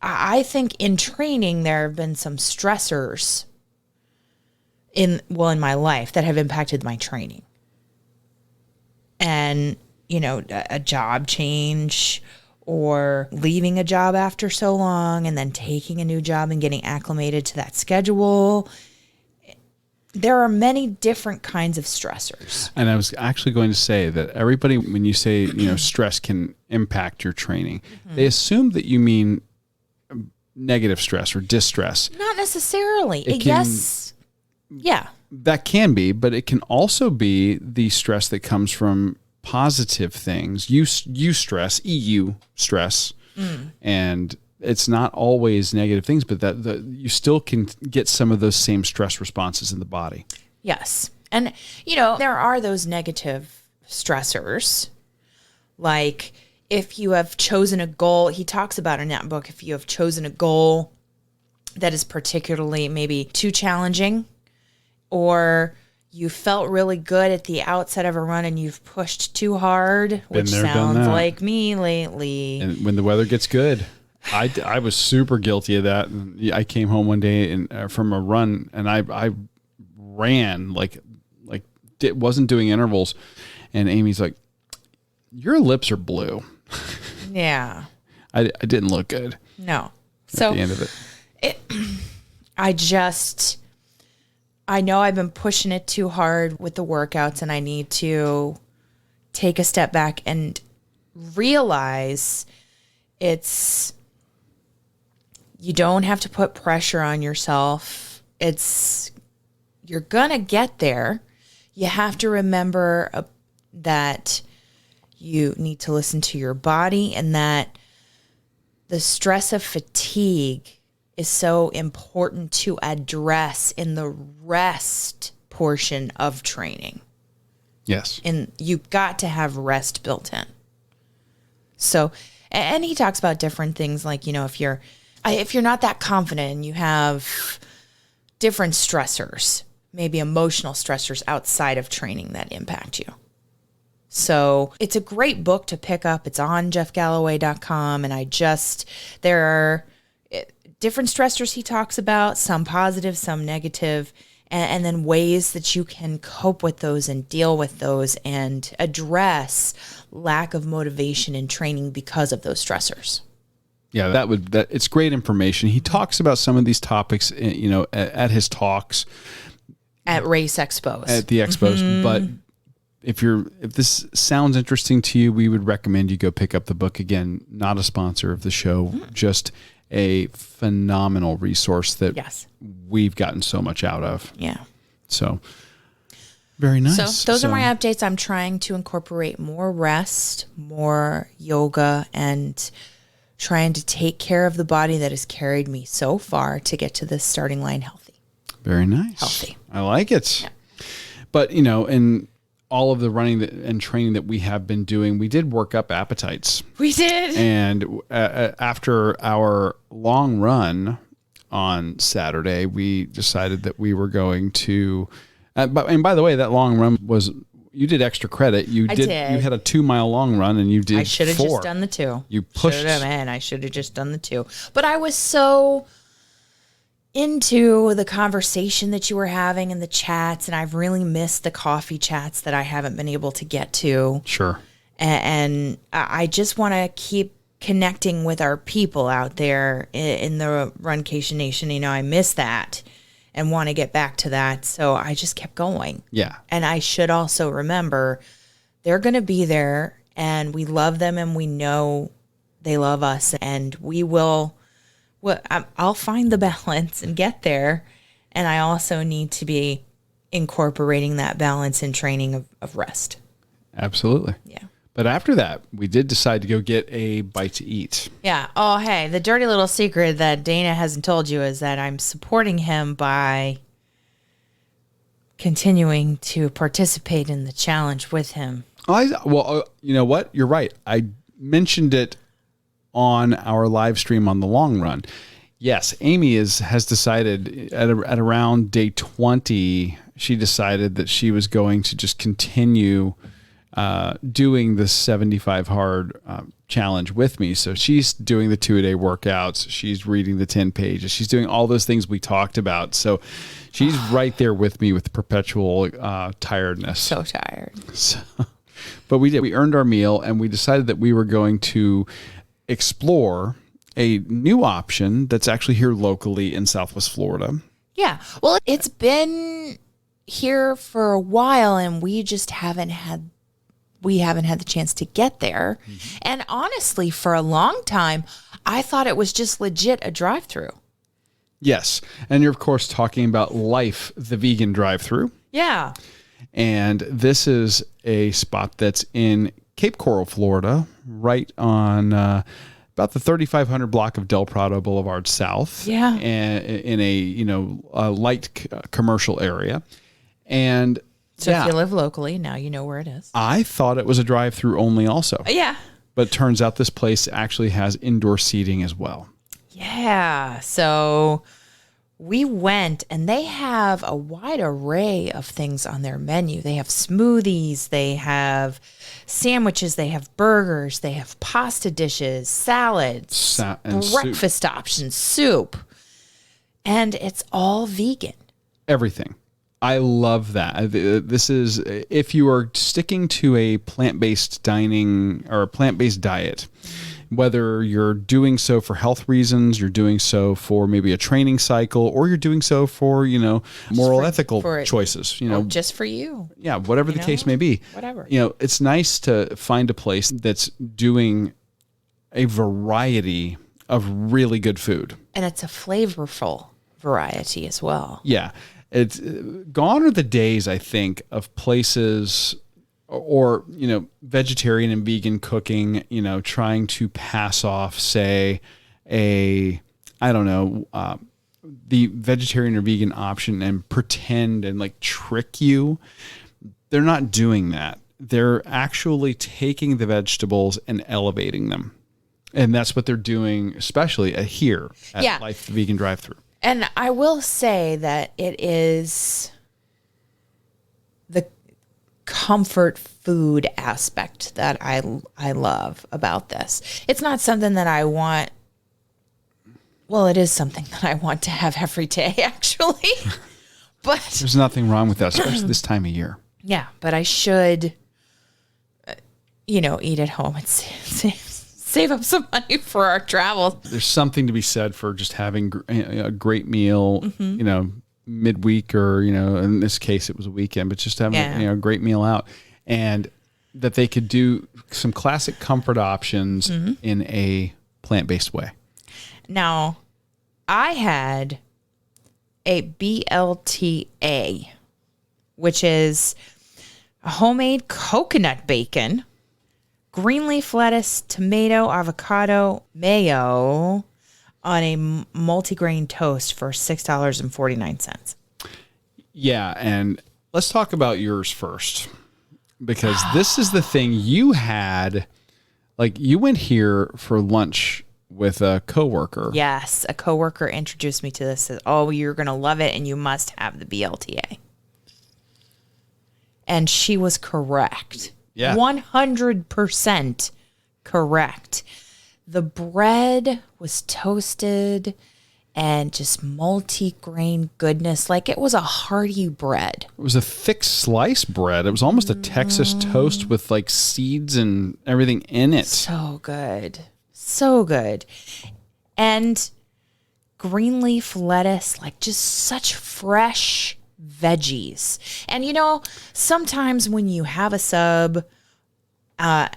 [SPEAKER 1] I think in training there have been some stressors in my life that have impacted my training. And, a job change or leaving a job after so long and then taking a new job and getting acclimated to that schedule. There are many different kinds of stressors.
[SPEAKER 3] And I was actually going to say that everybody, when you say, stress can impact your training, they assume that you mean negative stress or distress.
[SPEAKER 1] Not necessarily. Yes. Yeah.
[SPEAKER 3] That can be, but it can also be the stress that comes from positive things. You stress, EU stress, and it's not always negative things, but you still can get some of those same stress responses in the body.
[SPEAKER 1] Yes. And, there are those negative stressors, like if you have chosen a goal, he talks about in that book, if you have chosen a goal that is particularly maybe too challenging, or you felt really good at the outset of a run and you've pushed too hard, which sounds like me lately.
[SPEAKER 3] And when the weather gets good, I was super guilty of that. And I came home one day from a run, and I ran wasn't doing intervals, and Amy's like, "Your lips are blue."
[SPEAKER 1] Yeah,
[SPEAKER 3] I didn't look good.
[SPEAKER 1] No,
[SPEAKER 3] so at the end of it,
[SPEAKER 1] I know I've been pushing it too hard with the workouts, and I need to take a step back and realize you don't have to put pressure on yourself. You're going to get there. You have to remember that you need to listen to your body, and that the stress of fatigue is so important to address in the rest portion of training.
[SPEAKER 3] Yes.
[SPEAKER 1] And you've got to have rest built in. So, and he talks about different things like, if you're not that confident and you have different stressors, maybe emotional stressors outside of training that impact you. So it's a great book to pick up. It's on jeffgalloway.com. And there are different stressors he talks about, some positive, some negative, and then ways that you can cope with those and deal with those and address lack of motivation in training because of those stressors.
[SPEAKER 3] Yeah, it's great information. He talks about some of these topics, at his talks,
[SPEAKER 1] at race expos,
[SPEAKER 3] at the expos. But if this sounds interesting to you, we would recommend you go pick up the book. Again, not a sponsor of the show, just a phenomenal resource that we've gotten so much out of.
[SPEAKER 1] Yeah.
[SPEAKER 3] So very nice.
[SPEAKER 1] So those are my updates. I'm trying to incorporate more rest, more yoga, and trying to take care of the body that has carried me so far to get to the starting line healthy.
[SPEAKER 3] Very nice.
[SPEAKER 1] Healthy.
[SPEAKER 3] I like it. Yeah. But, in all of the running and training that we have been doing, we did work up appetites.
[SPEAKER 1] We did.
[SPEAKER 3] And after our long run on Saturday, we decided that we were going to, and by the way, that long run was, you did extra credit. You did. You had a 2 mile long run, and you did 4.
[SPEAKER 1] I should have just done the 2.
[SPEAKER 3] You pushed.
[SPEAKER 1] I should have just done the 2. But I was so into the conversation that you were having and the chats, and I've really missed the coffee chats that I haven't been able to get to.
[SPEAKER 3] Sure.
[SPEAKER 1] And I just want to keep connecting with our people out there in the Runcation Nation. I miss that and want to get back to that. So I just kept going.
[SPEAKER 3] Yeah. And
[SPEAKER 1] I should also remember they're going to be there, and we love them, and we know they love us, and we will. Well, I'll find the balance and get there. And I also need to be incorporating that balance in training of rest.
[SPEAKER 3] Absolutely.
[SPEAKER 1] Yeah.
[SPEAKER 3] But after that, we did decide to go get a bite to eat.
[SPEAKER 1] Yeah. Oh, hey, the dirty little secret that Dana hasn't told you is that I'm supporting him by continuing to participate in the challenge with him.
[SPEAKER 3] Well, you know what? You're right. I mentioned it on our live stream on the long run. Yes, Amy has decided at around day 20, she decided that she was going to just continue doing the 75 hard challenge with me. So she's doing the 2-a-day workouts. She's reading the 10 pages. She's doing all those things we talked about. So she's right there with me with perpetual tiredness.
[SPEAKER 1] So tired.
[SPEAKER 3] So, but we earned our meal, and we decided that we were going to explore a new option that's actually here locally in Southwest Florida.
[SPEAKER 1] Yeah. Well, it's been here for a while, and we just haven't had the chance to get there. Mm-hmm. And honestly, for a long time, I thought it was just legit a drive-through.
[SPEAKER 3] Yes. And you're, of course, talking about Life, the vegan drive-through.
[SPEAKER 1] Yeah.
[SPEAKER 3] And this is a spot that's in Cape Coral, Florida, right on about the 3500 block of Del Prado Boulevard South.
[SPEAKER 1] Yeah.
[SPEAKER 3] And in a light commercial area. And
[SPEAKER 1] so if you live locally, now you know where it is.
[SPEAKER 3] I thought it was a drive-through only also.
[SPEAKER 1] Yeah.
[SPEAKER 3] But it turns out this place actually has indoor seating as well.
[SPEAKER 1] Yeah. So we went, and they have a wide array of things on their menu. They have smoothies, they have sandwiches, they have burgers, they have pasta dishes, salads, breakfast options, soup. And it's all vegan.
[SPEAKER 3] Everything. I love that. This is, if you are sticking to a plant-based dining or a plant-based diet, whether you're doing so for health reasons, you're doing so for maybe a training cycle, or you're doing so for, moral, ethical choices,
[SPEAKER 1] just for you.
[SPEAKER 3] Yeah. Whatever the case may be.
[SPEAKER 1] Whatever.
[SPEAKER 3] It's nice to find a place that's doing a variety of really good food.
[SPEAKER 1] And it's a flavorful variety as well.
[SPEAKER 3] Yeah. It's gone are the days, I think, of places or, vegetarian and vegan cooking, trying to pass off, say, the vegetarian or vegan option and pretend and like trick you. They're not doing that. They're actually taking the vegetables and elevating them. And that's what they're doing, especially here at Life the Vegan Drive-Thru.
[SPEAKER 1] And I will say that it is the comfort food aspect that I love about this. It's not something that I want. Well, it is something that I want to have every day, actually. But
[SPEAKER 3] there's nothing wrong with that, especially this time of year.
[SPEAKER 1] Yeah, but I should, eat at home and save up some money for our travel.
[SPEAKER 3] There's something to be said for just having a great meal, midweek or, in this case, it was a weekend, but just having a great meal out, and that they could do some classic comfort options in a plant-based way.
[SPEAKER 1] Now, I had a BLTA, which is a homemade coconut bacon, green leaf lettuce, tomato, avocado, mayo on a multigrain toast for $6.49.
[SPEAKER 3] Yeah, and let's talk about yours first, because this is the thing you had. Like, you went here for lunch with a coworker.
[SPEAKER 1] Yes, a coworker introduced me to this. Said, "Oh, you're going to love it, and you must have the BLTA." And she was correct.
[SPEAKER 3] Yeah.
[SPEAKER 1] 100% correct. The bread was toasted and just multi-grain goodness. Like, it was a hearty bread.
[SPEAKER 3] It was a thick slice bread. It was almost a Texas toast with like seeds and everything in it.
[SPEAKER 1] So good. So good. And green leaf lettuce, like just such fresh veggies. And sometimes when you have a sub at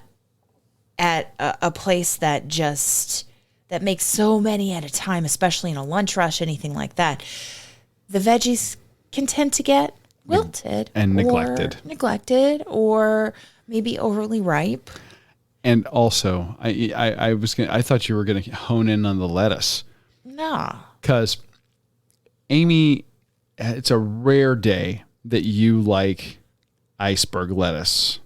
[SPEAKER 1] a place that makes so many at a time, especially in a lunch rush, anything like that, the veggies can tend to get wilted
[SPEAKER 3] and neglected
[SPEAKER 1] or maybe overly ripe.
[SPEAKER 3] And also, I thought you were going to hone in on the lettuce.
[SPEAKER 1] No,
[SPEAKER 3] because Amy, it's a rare day that you like iceberg lettuce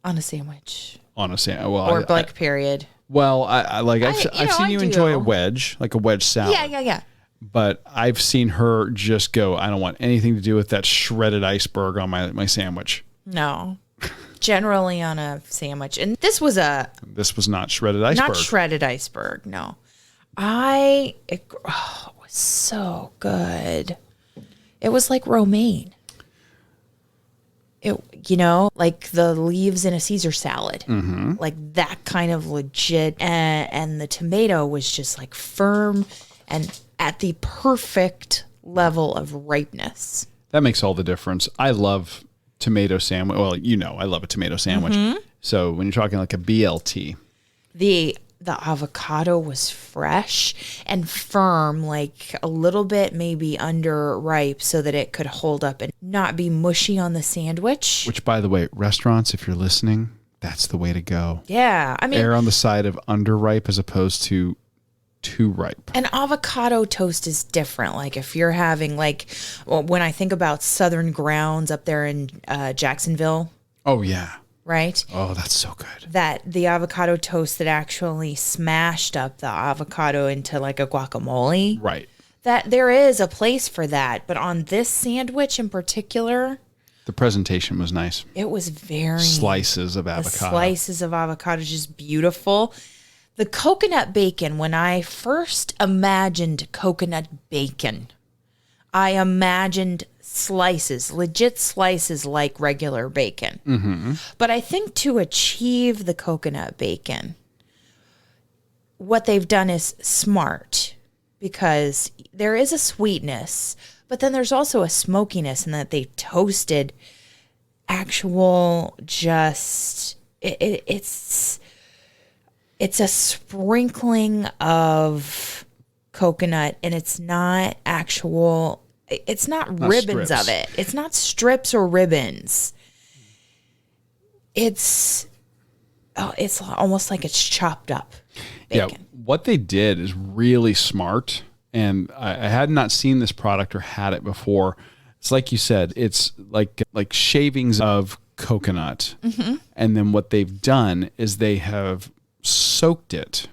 [SPEAKER 1] on a sandwich.
[SPEAKER 3] Well,
[SPEAKER 1] or blank period.
[SPEAKER 3] Well, I've seen you enjoy a wedge, like a wedge salad.
[SPEAKER 1] Yeah.
[SPEAKER 3] But I've seen her just go, I don't want anything to do with that shredded iceberg on my sandwich.
[SPEAKER 1] No. generally on a sandwich. And this was
[SPEAKER 3] not shredded iceberg.
[SPEAKER 1] Not shredded iceberg, no. It was so good. It was like romaine. Like the leaves in a Caesar salad, like that kind of legit. And the tomato was just like firm and at the perfect level of ripeness.
[SPEAKER 3] That makes all the difference. I love tomato sandwich. Well, I love a tomato sandwich. So when you're talking like a BLT,
[SPEAKER 1] the avocado was fresh and firm, like a little bit maybe underripe so that it could hold up and not be mushy on the sandwich.
[SPEAKER 3] Which, by the way, restaurants, if you're listening, that's the way to go.
[SPEAKER 1] Yeah. I mean,
[SPEAKER 3] err on the side of underripe as opposed to too ripe.
[SPEAKER 1] An avocado toast is different. Like if you're having when I think about Southern Grounds up there in Jacksonville.
[SPEAKER 3] Oh, yeah.
[SPEAKER 1] Right?
[SPEAKER 3] Oh, that's so good.
[SPEAKER 1] That the avocado toast that actually smashed up the avocado into like a guacamole.
[SPEAKER 3] Right.
[SPEAKER 1] That there is a place for that. But on this sandwich in particular,
[SPEAKER 3] the presentation was nice.
[SPEAKER 1] It was very...
[SPEAKER 3] Slices of avocado.
[SPEAKER 1] The slices of avocado, just beautiful. The coconut bacon, when I first imagined coconut bacon, I imagined slices, legit slices like regular bacon.
[SPEAKER 3] Mm-hmm.
[SPEAKER 1] But I think to achieve the coconut bacon, what they've done is smart, because there is a sweetness, but then there's also a smokiness in that they toasted actual just it's a sprinkling of coconut, and it's not actual. It's not ribbons
[SPEAKER 3] strips.
[SPEAKER 1] of it. It's not strips or ribbons. It's almost like it's chopped up bacon.
[SPEAKER 3] Yeah, what they did is really smart, and I had not seen this product or had it before. It's like you said, it's like shavings of coconut, and then what they've done is they have soaked it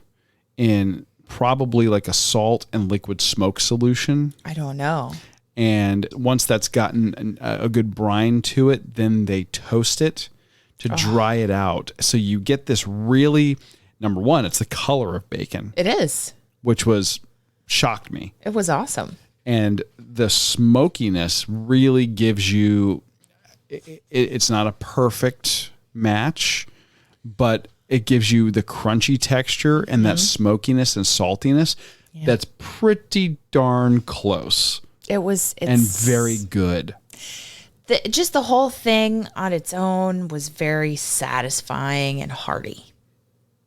[SPEAKER 3] in probably like a salt and liquid smoke solution.
[SPEAKER 1] I don't know.
[SPEAKER 3] And once that's gotten a good brine to it, then they toast it to dry it out. So you get this really, number one, it's the color of bacon.
[SPEAKER 1] It is.
[SPEAKER 3] Which shocked me.
[SPEAKER 1] It was awesome.
[SPEAKER 3] And the smokiness really gives you, it's not a perfect match, but it gives you the crunchy texture and that smokiness and saltiness that's pretty darn close. It's very good.
[SPEAKER 1] Just the whole thing on its own was very satisfying and hearty.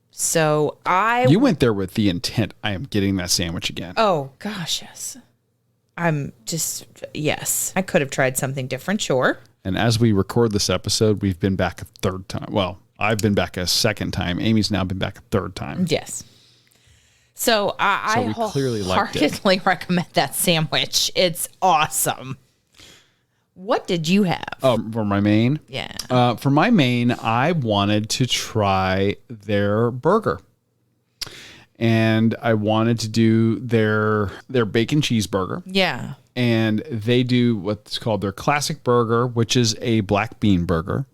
[SPEAKER 1] So
[SPEAKER 3] You went there with the intent, I am getting that sandwich again.
[SPEAKER 1] Oh, gosh, yes. Yes. I could have tried something different, sure.
[SPEAKER 3] And as we record this episode, we've been back a third time. Well, I've been back a second time. Amy's now been back a third time.
[SPEAKER 1] Yes. So I wholeheartedly recommend that sandwich. It's awesome. What did you have?
[SPEAKER 3] Oh, for my main?
[SPEAKER 1] Yeah.
[SPEAKER 3] For my main, I wanted to try their burger. And I wanted to do their bacon cheeseburger.
[SPEAKER 1] Yeah.
[SPEAKER 3] And they do what's called their classic burger, which is a black bean burger.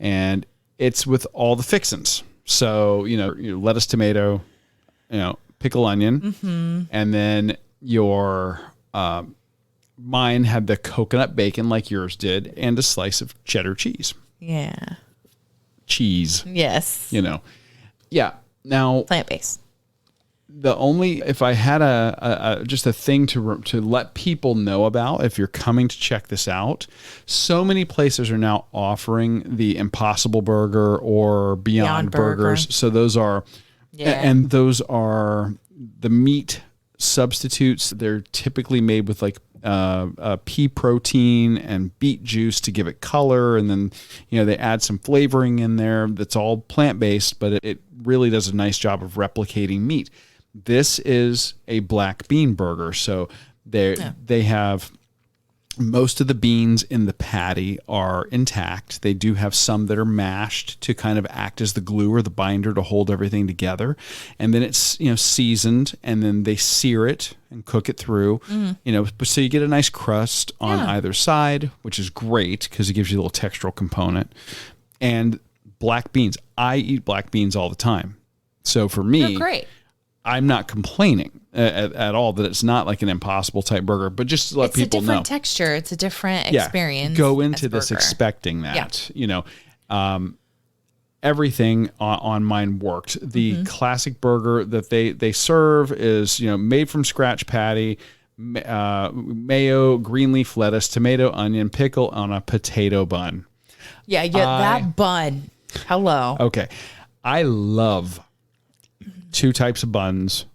[SPEAKER 3] And it's with all the fixins. So, lettuce, tomato, pickle, onion. And then your mine had the coconut bacon like yours did, and a slice of cheddar cheese.
[SPEAKER 1] Yeah.
[SPEAKER 3] Cheese.
[SPEAKER 1] Yes.
[SPEAKER 3] Yeah. Now,
[SPEAKER 1] plant-based.
[SPEAKER 3] If I had just a thing to let people know about, if you're coming to check this out, so many places are now offering the Impossible Burger or Beyond Burgers. So those are, and those are the meat substitutes. They're typically made with like pea protein and beet juice to give it color, and then they add some flavoring in there. That's all plant-based, but it really does a nice job of replicating meat. This is a black bean burger, so they have most of the beans in the patty are intact. They do have some that are mashed to kind of act as the glue or the binder to hold everything together, and then it's seasoned, and then they sear it and cook it through. So you get a nice crust on either side, which is great because it gives you a little textural component. and black beans. I eat black beans all the time. So for me,
[SPEAKER 1] They're great.
[SPEAKER 3] I'm not complaining at all that it's not like an Impossible type burger, but just to let people know.
[SPEAKER 1] It's a different texture. It's a different experience.
[SPEAKER 3] Go into
[SPEAKER 1] as a
[SPEAKER 3] this
[SPEAKER 1] burger.
[SPEAKER 3] expecting that, everything on mine worked. The classic burger that they serve is, made from scratch patty, mayo, green leaf lettuce, tomato, onion, pickle on a potato bun.
[SPEAKER 1] Yeah, that bun. Hello.
[SPEAKER 3] Okay. I love two types of buns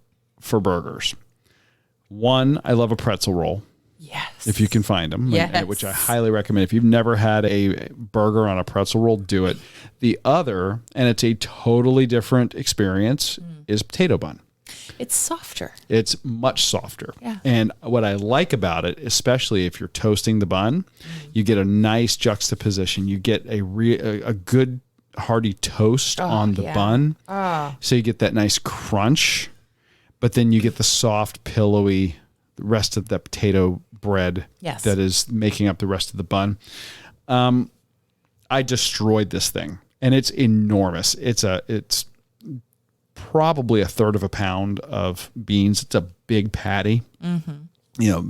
[SPEAKER 3] for burgers. One, I love a pretzel roll.
[SPEAKER 1] Yes.
[SPEAKER 3] If you can find them,
[SPEAKER 1] Yes.
[SPEAKER 3] which I highly recommend. If you've never had a burger on a pretzel roll, do it. The other, and it's a totally different experience, is potato bun.
[SPEAKER 1] It's softer.
[SPEAKER 3] It's much softer.
[SPEAKER 1] Yeah.
[SPEAKER 3] And what I like about it, especially if you're toasting the bun, you get a nice juxtaposition. You get a good hearty toast on the bun. So you get that nice crunch, but then you get the soft, pillowy, the rest of the potato bread that is making up the rest of the bun. I destroyed this thing, and it's enormous. It's probably a third of a pound of beans. It's a big patty.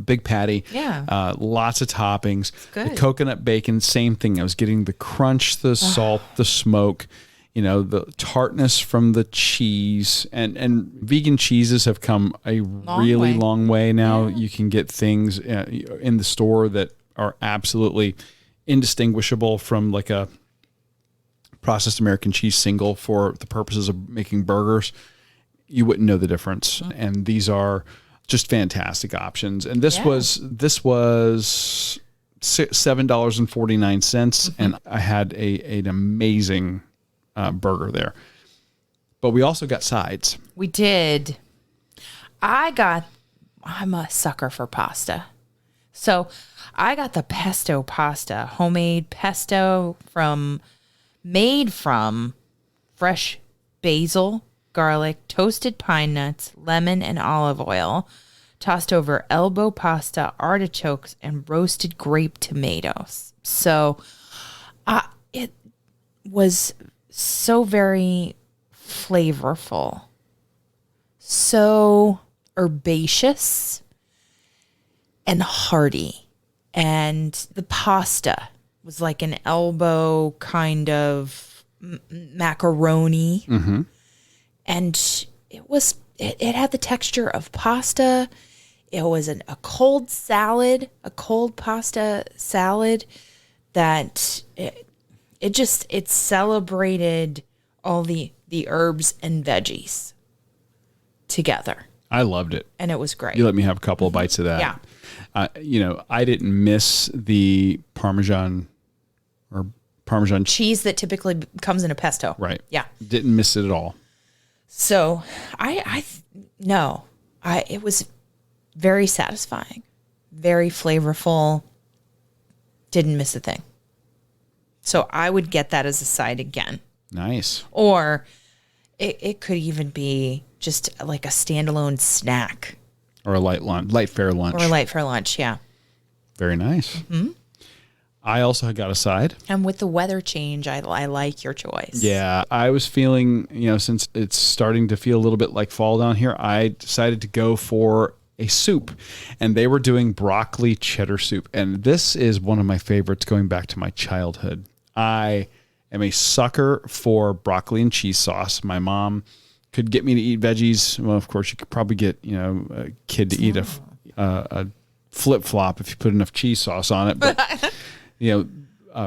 [SPEAKER 3] Big patty.
[SPEAKER 1] Yeah.
[SPEAKER 3] Lots of toppings.
[SPEAKER 1] good.
[SPEAKER 3] The coconut bacon, same thing. I was getting the crunch, the salt, the smoke, the tartness from the cheese. And vegan cheeses have come a really long way now.
[SPEAKER 1] Yeah.
[SPEAKER 3] You can get things in the store that are absolutely indistinguishable from like a processed American cheese single for the purposes of making burgers. You wouldn't know the difference. And these are just fantastic options. And this was $7.49, and I had an amazing burger there. But we also got sides.
[SPEAKER 1] We did. I'm a sucker for pasta. So I got the pesto pasta, homemade pesto made from fresh basil, garlic, toasted pine nuts, lemon, and olive oil, tossed over elbow pasta, artichokes, and roasted grape tomatoes. So it was so very flavorful, so herbaceous and hearty. And the pasta was like an elbow kind of macaroni. And it had the texture of pasta. It was a cold pasta salad that it celebrated all the herbs and veggies together.
[SPEAKER 3] I loved it.
[SPEAKER 1] And it was great.
[SPEAKER 3] You let me have a couple of bites of that.
[SPEAKER 1] Yeah.
[SPEAKER 3] I didn't miss the Parmesan
[SPEAKER 1] cheese that typically comes in a pesto.
[SPEAKER 3] Right.
[SPEAKER 1] Yeah.
[SPEAKER 3] Didn't miss it at all.
[SPEAKER 1] So it was very satisfying, very flavorful. Didn't miss a thing. So I would get that as a side again.
[SPEAKER 3] Nice.
[SPEAKER 1] Or it could even be just like a standalone snack.
[SPEAKER 3] Or a light fare lunch.
[SPEAKER 1] Yeah.
[SPEAKER 3] Very nice. I also got a side.
[SPEAKER 1] And with the weather change, I like your choice.
[SPEAKER 3] Yeah, I was feeling, since it's starting to feel a little bit like fall down here, I decided to go for a soup. And they were doing broccoli cheddar soup. And this is one of my favorites going back to my childhood. I am a sucker for broccoli and cheese sauce. My mom could get me to eat veggies. Well, of course, you could probably get, a kid to eat a flip-flop if you put enough cheese sauce on it. But,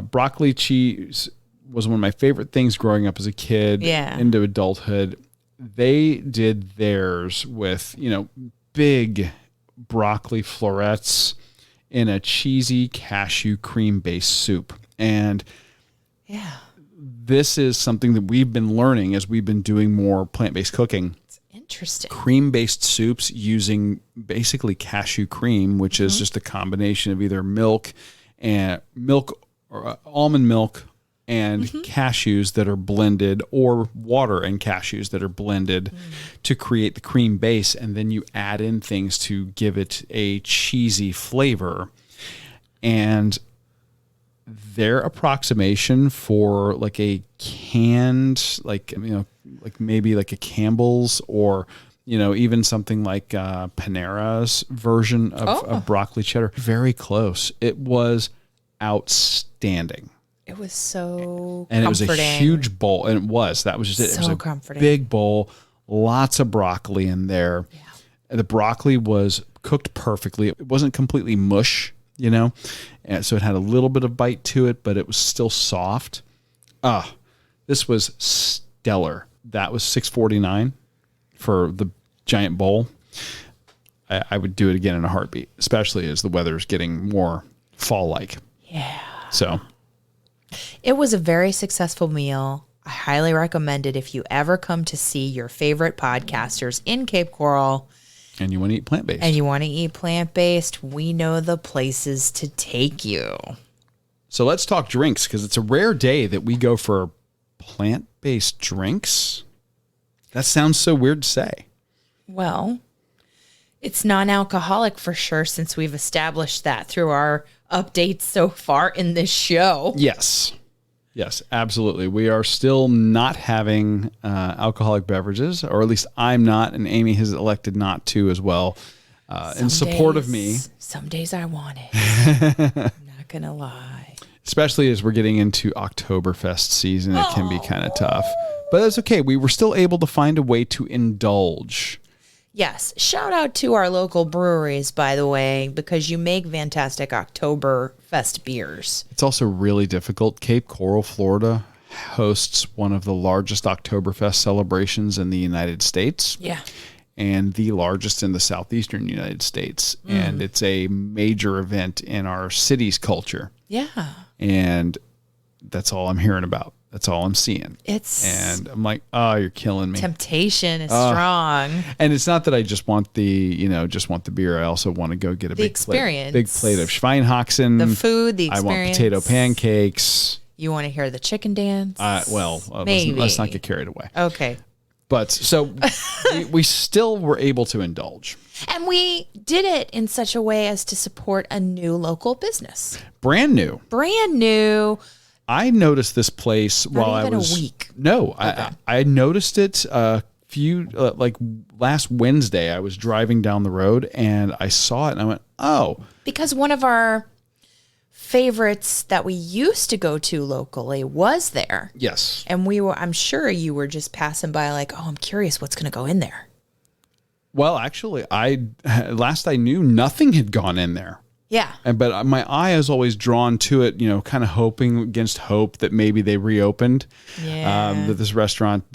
[SPEAKER 3] broccoli cheese was one of my favorite things growing up as a kid into adulthood. They did theirs with, big broccoli florets in a cheesy cashew cream-based soup. And this is something that we've been learning as we've been doing more plant-based cooking.
[SPEAKER 1] It's interesting.
[SPEAKER 3] Cream-based soups using basically cashew cream, which is just a combination of either milk or almond milk and cashews that are blended, or water and cashews that are blended to create the cream base. And then you add in things to give it a cheesy flavor. And their approximation for like a canned, like, like maybe like a Campbell's or, even something like Panera's version of broccoli cheddar, very close. It was outstanding.
[SPEAKER 1] It was so
[SPEAKER 3] and
[SPEAKER 1] comforting.
[SPEAKER 3] It was a huge bowl, and that was just it.
[SPEAKER 1] So
[SPEAKER 3] It was a
[SPEAKER 1] comforting.
[SPEAKER 3] big bowl, lots of broccoli in there.
[SPEAKER 1] Yeah.
[SPEAKER 3] And the broccoli was cooked perfectly. It wasn't completely mush, and so it had a little bit of bite to it, but it was still soft. This was stellar. That was $6.49 for the giant bowl. I would do it again in a heartbeat, especially as the weather's getting more fall-like.
[SPEAKER 1] Yeah.
[SPEAKER 3] So
[SPEAKER 1] it was a very successful meal. I highly recommend it if you ever come to see your favorite podcasters in Cape Coral.
[SPEAKER 3] And you want to eat plant-based.
[SPEAKER 1] And you want to eat plant-based, we know the places to take you.
[SPEAKER 3] So let's talk drinks, because it's a rare day that we go for plant-based drinks. That sounds so weird to say.
[SPEAKER 1] Well, it's non-alcoholic for sure, since we've established that through our updates so far in this show.
[SPEAKER 3] Yes, absolutely. We are still not having alcoholic beverages, or at least I'm not, and Amy has elected not to as well, in support of me.
[SPEAKER 1] Some days I want it. I'm not going to lie.
[SPEAKER 3] Especially as we're getting into Oktoberfest season, it can be kind of tough. But that's okay. We were still able to find a way to indulge.
[SPEAKER 1] Yes. Shout out to our local breweries, by the way, because you make fantastic Oktoberfest beers.
[SPEAKER 3] It's also really difficult. Cape Coral, Florida hosts one of the largest Oktoberfest celebrations in the United States.
[SPEAKER 1] Yeah.
[SPEAKER 3] And the largest in the southeastern United States. And it's a major event in our city's culture.
[SPEAKER 1] Yeah.
[SPEAKER 3] And that's all I'm hearing about. That's all I'm seeing. And I'm like, oh, you're killing me.
[SPEAKER 1] Temptation is strong.
[SPEAKER 3] And it's not that I just want the beer. I also want to go get a big plate of Schweinhaxen.
[SPEAKER 1] The food, the experience.
[SPEAKER 3] I want potato pancakes.
[SPEAKER 1] You want to hear the chicken dance?
[SPEAKER 3] Let's not get carried away.
[SPEAKER 1] Okay.
[SPEAKER 3] But so we still were able to indulge.
[SPEAKER 1] And we did it in such a way as to support a new local business.
[SPEAKER 3] Brand new. I noticed this place while I was
[SPEAKER 1] a week.
[SPEAKER 3] No,
[SPEAKER 1] Okay.
[SPEAKER 3] I noticed it a few like last Wednesday. I was driving down the road and I saw it and I went, "Oh."
[SPEAKER 1] Because one of our favorites that we used to go to locally was there.
[SPEAKER 3] Yes.
[SPEAKER 1] And I'm sure you were just passing by like, "Oh, I'm curious what's going to go in there."
[SPEAKER 3] Well, actually, last I knew, nothing had gone in there.
[SPEAKER 1] Yeah.
[SPEAKER 3] But my eye is always drawn to it, kind of hoping against hope that maybe they reopened.
[SPEAKER 1] Yeah.
[SPEAKER 3] That this restaurant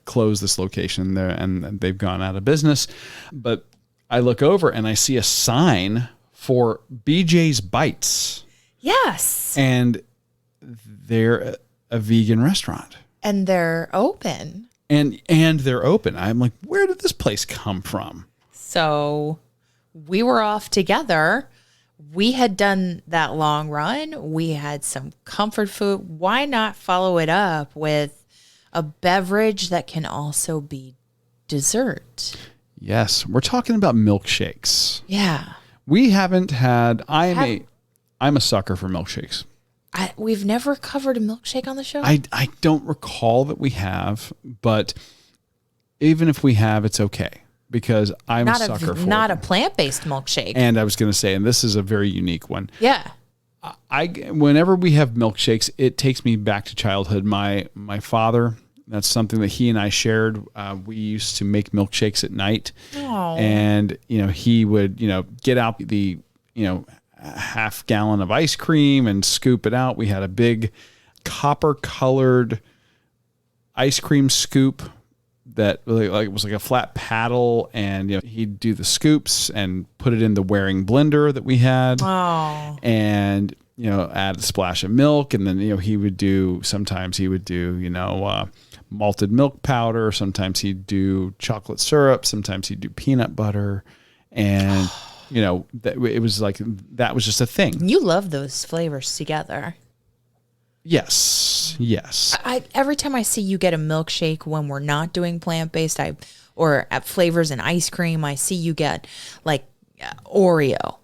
[SPEAKER 3] closed this location there and they've gone out of business. But I look over and I see a sign for BJ's Bites.
[SPEAKER 1] Yes.
[SPEAKER 3] And they're a vegan restaurant.
[SPEAKER 1] And they're open.
[SPEAKER 3] And they're open. I'm like, where did this place come from?
[SPEAKER 1] So we were off together. We had done that long run. We had some comfort food. Why not follow it up with a beverage that can also be dessert?
[SPEAKER 3] Yes. We're talking about milkshakes.
[SPEAKER 1] Yeah.
[SPEAKER 3] We haven't had, I'm a sucker for milkshakes.
[SPEAKER 1] We've never covered a milkshake on the show.
[SPEAKER 3] I don't recall that we have, but even if we have, it's okay. Because I'm a sucker for
[SPEAKER 1] not
[SPEAKER 3] them.
[SPEAKER 1] a plant-based milkshake.
[SPEAKER 3] And I was going to say, and this is a very unique one.
[SPEAKER 1] Yeah.
[SPEAKER 3] Whenever we have milkshakes, it takes me back to childhood. My father, that's something that he and I shared. We used to make milkshakes at night.
[SPEAKER 1] Oh.
[SPEAKER 3] And, he would, get out the, half gallon of ice cream and scoop it out. We had a big copper-colored ice cream scoop that really it was like a flat paddle, and he'd do the scoops and put it in the Waring blender that we had.
[SPEAKER 1] Oh.
[SPEAKER 3] And add a splash of milk, and then sometimes he would do malted milk powder, sometimes he'd do chocolate syrup, sometimes he'd do peanut butter, and it was like that was just a thing.
[SPEAKER 1] You love those flavors together.
[SPEAKER 3] Yes.
[SPEAKER 1] Every time I see you get a milkshake when we're not doing plant-based, or at flavors and ice cream, I see you get like Oreo.